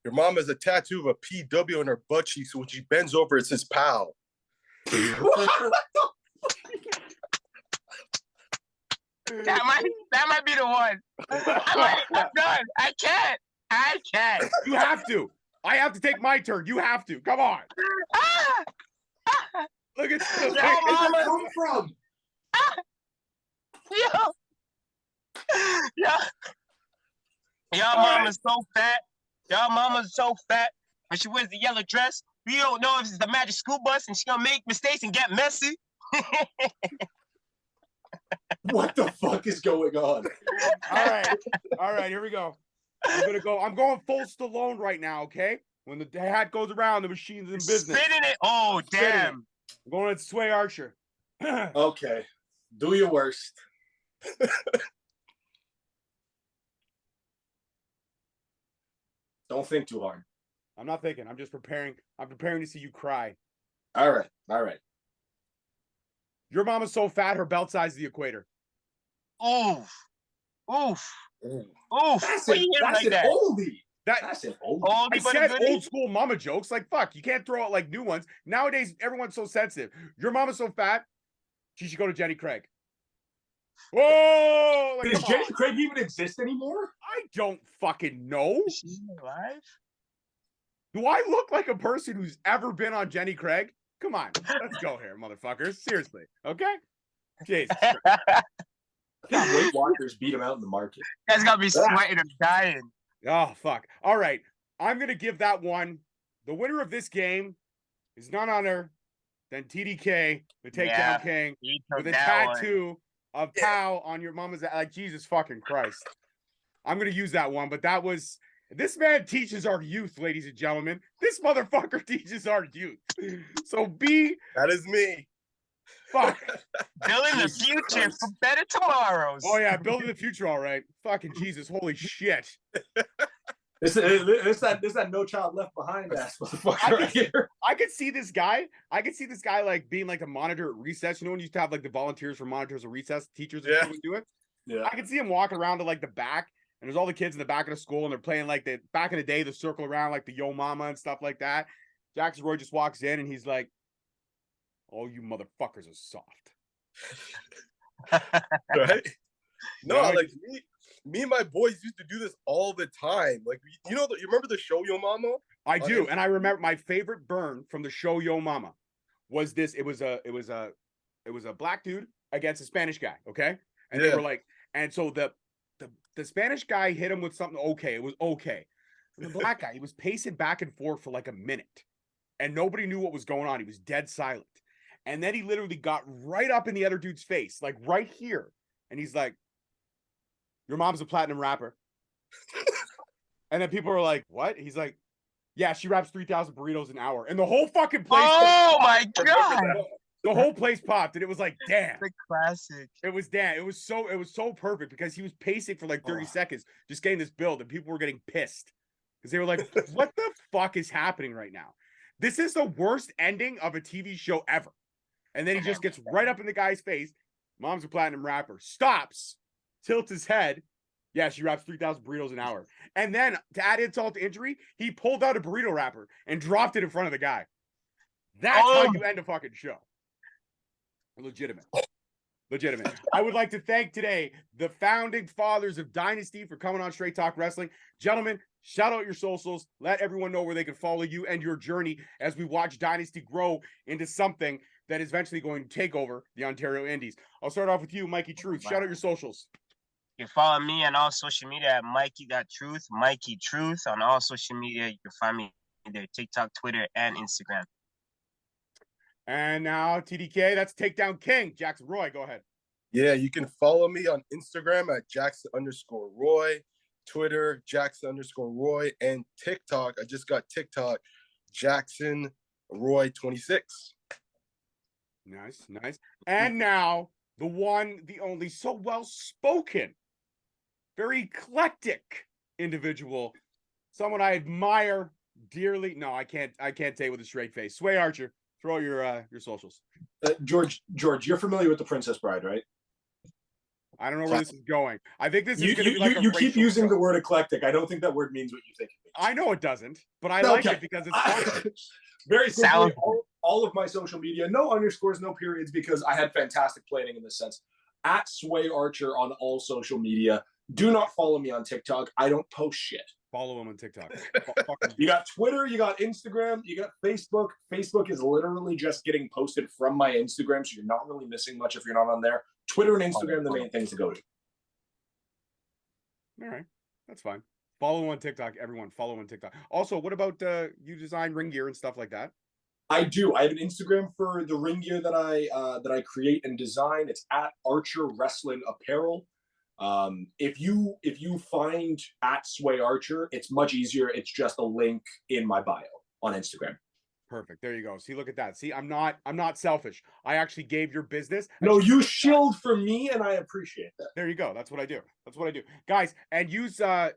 Your mom has a tattoo of a PW on her butt cheek, so when she bends over, it says "pal." That might be the one. I'm done. I can't. You have to. I have to take my turn. You have to. Come on. Look at this. Yo, Where did that mama. come from? Y'all mama's so fat. Y'all mama's so fat. When she wears the yellow dress, we don't know if it's the magic school bus and she's gonna make mistakes and get messy. What the fuck is going on? All right, here we go. I'm going full Stallone right now, okay? When the hat goes around, the machine's in business. Spinning it. Oh, Spinning it. damn. I'm going at Sway Archer. Okay. Do your worst. Don't think too hard. I'm not thinking. I'm just preparing. I'm preparing to see you cry. All right. Your mama's so fat, her belt size is the equator. Oof. That's What you hear that's like an that? oldie. That That's an oldie. Oldie I but a said goodie? old school mama jokes. Like, fuck, you can't throw out like new ones. Nowadays, everyone's so sensitive. Your mama's so fat, she should go to Jenny Craig. Whoa! Like, Does come Jenny on. Craig even exist anymore? I don't fucking know. Is she alive? Do I look like a person who's ever been on Jenny Craig? Come on, let's go here, motherfuckers. Seriously, okay? Jesus. God, Weight Watchers beat him out in the market. Guys got me sweating. I'm dying. Oh, fuck. All right. I'm going to give that one. The winner of this game is none other than TDK, the Takedown King, He took with a that one. tattoo of Pow on your mama's. Like, Jesus fucking Christ. I'm going to use that one, but that was. This man teaches our youth, ladies and gentlemen. This motherfucker teaches our youth. So That is me. fuck. Building the future for better tomorrows. Oh yeah, building the future, all right. Fucking Jesus, holy shit. This that No Child Left Behind ass motherfucker right here. I could see this guy. I could see this guy like being like a monitor at recess. You know when you used to have like the volunteers for monitors at recess, teachers and shit would do it. Yeah. I could see him walking around to like the back, and there's all the kids in the back of the school, and they're playing like the back in the day, the circle around like the Yo Mama and stuff like that. Jackson Roy just walks in and he's like, "Oh, you motherfuckers are soft." Right? No, Yeah. like me and my boys used to do this all the time. Like, you know, you remember the show Yo Mama? I do, and I remember my favorite burn from the show Yo Mama was this. It was a black dude against a Spanish guy. Okay, and they were like, and so the Spanish guy hit him with something. Okay, it was okay. And the black guy, he was pacing back and forth for like a minute, and nobody knew what was going on. He was dead silent, and then he literally got right up in the other dude's face, like right here, and he's like, "Your mom's a platinum rapper." And then people are like, "What?" He's like, "Yeah, she raps 3,000 burritos an hour." And the whole fucking place Oh my god. the whole place popped, and it was like, damn. The classic. It was damn. It was so perfect because he was pacing for like 30 seconds, just getting this build, and people were getting pissed. Because they were like, what the fuck is happening right now? This is the worst ending of a TV show ever. And then he just gets right up in the guy's face. Mom's a platinum rapper. Stops, tilts his head. Yeah, she raps 3,000 burritos an hour. And then, to add insult to injury, he pulled out a burrito wrapper and dropped it in front of the guy. That's how you end a fucking show. Legitimate. I would like to thank today the founding fathers of Dynasty for coming on Straight Talk Wrestling. Gentlemen, shout out your socials. Let everyone know where they can follow you and your journey as we watch Dynasty grow into something that is eventually going to take over the Ontario Indies. I'll start off with you, Mikey Truth. Shout out your socials. You can follow me on all social media at Mikey.Truth, Mikey Truth on all social media. You can find me there, TikTok, Twitter, and Instagram. And now TDK, that's Takedown King. Jackson Roy, go ahead. Yeah, you can follow me on Instagram at Jackson_Roy, Twitter, Jackson_Roy, and TikTok. I just got TikTok, Jackson Roy 26. Nice. And now the one, the only, so well spoken, very eclectic individual, someone I admire dearly. No, I can't say it with a straight face. Sway Archer, throw your socials. George, you're familiar with The Princess Bride, right? I don't know where this is going. I think this is going to be like you keep using the word eclectic. I don't think that word means what you think it means. I know it doesn't, but I like it because it's fun. Very simply, all of my social media, no underscores, no periods, because I had fantastic planning in this sense. At Sway Archer on all social media. Do not follow me on TikTok. I don't post shit. Follow him on TikTok. You got Twitter, you got Instagram, you got Facebook. Facebook is literally just getting posted from my Instagram, so you're not really missing much if you're not on there. Twitter and Instagram, the main things to go to. All right, that's fine. Follow him on TikTok. Everyone, follow him on TikTok. Also, what about you design ring gear and stuff like that? I do. I have an Instagram for the ring gear that I create and design. It's at Archer Wrestling Apparel. If you find at Sway Archer, it's much easier. It's just a link in my bio on Instagram. Perfect. There you go. See, look at that. See, I'm not selfish. I actually gave your business. No, you shilled for me, and I appreciate that. There you go. That's what I do. Guys, and use the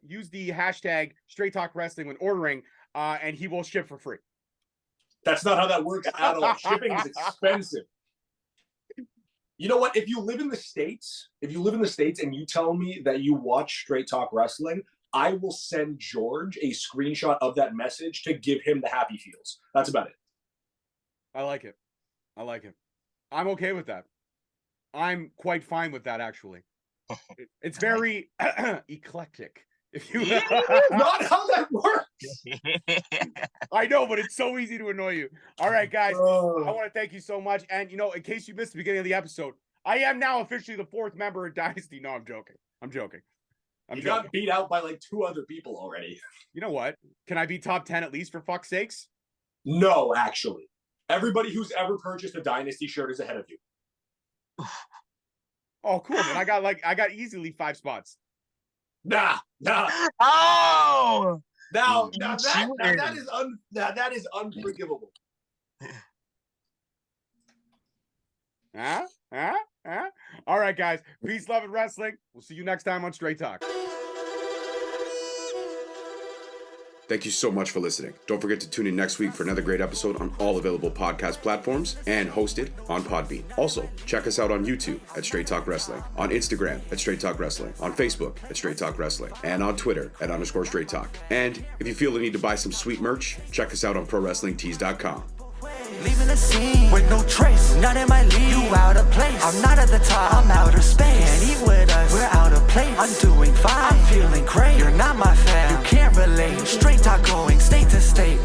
hashtag Straight Talk Wrestling when ordering, and he will ship for free. That's not how that works at all. Shipping is expensive. You know what? If you live in the States and you tell me that you watch Straight Talk Wrestling, I will send George a screenshot of that message to give him the happy feels. That's about it. I like it. I'm okay with that. I'm quite fine with that, actually. It's very eclectic. If you not how that works. I know, but it's so easy to annoy you. All right, guys. I want to thank you so much. And in case you missed the beginning of the episode, I am now officially the 4th member of Dynasty. No, I'm joking. I'm joking. You got beat out by like 2 other people already. You know what? Can I be top 10 at least for fuck's sakes? No, actually. Everybody who's ever purchased a Dynasty shirt is ahead of you. Oh, cool. And I got easily 5 spots. Nah. Oh! Now that is unforgivable. Huh? All right, guys. Peace, love, and wrestling. We'll see you next time on Straight Talk. Thank you so much for listening. Don't forget to tune in next week for another great episode on all available podcast platforms and hosted on Podbean. Also, check us out on YouTube at Straight Talk Wrestling, on Instagram at Straight Talk Wrestling, on Facebook at Straight Talk Wrestling, and on Twitter at _Straight Talk. And if you feel the need to buy some sweet merch, check us out on ProWrestlingTees.com. Leaving the scene with no trace, not in my league. You out of place. I'm not at the top. I'm outer space. Can't eat with us. We're out of place. I'm doing fine. I'm feeling great. You're not my fan. You can't relate. Straight talk going state to state.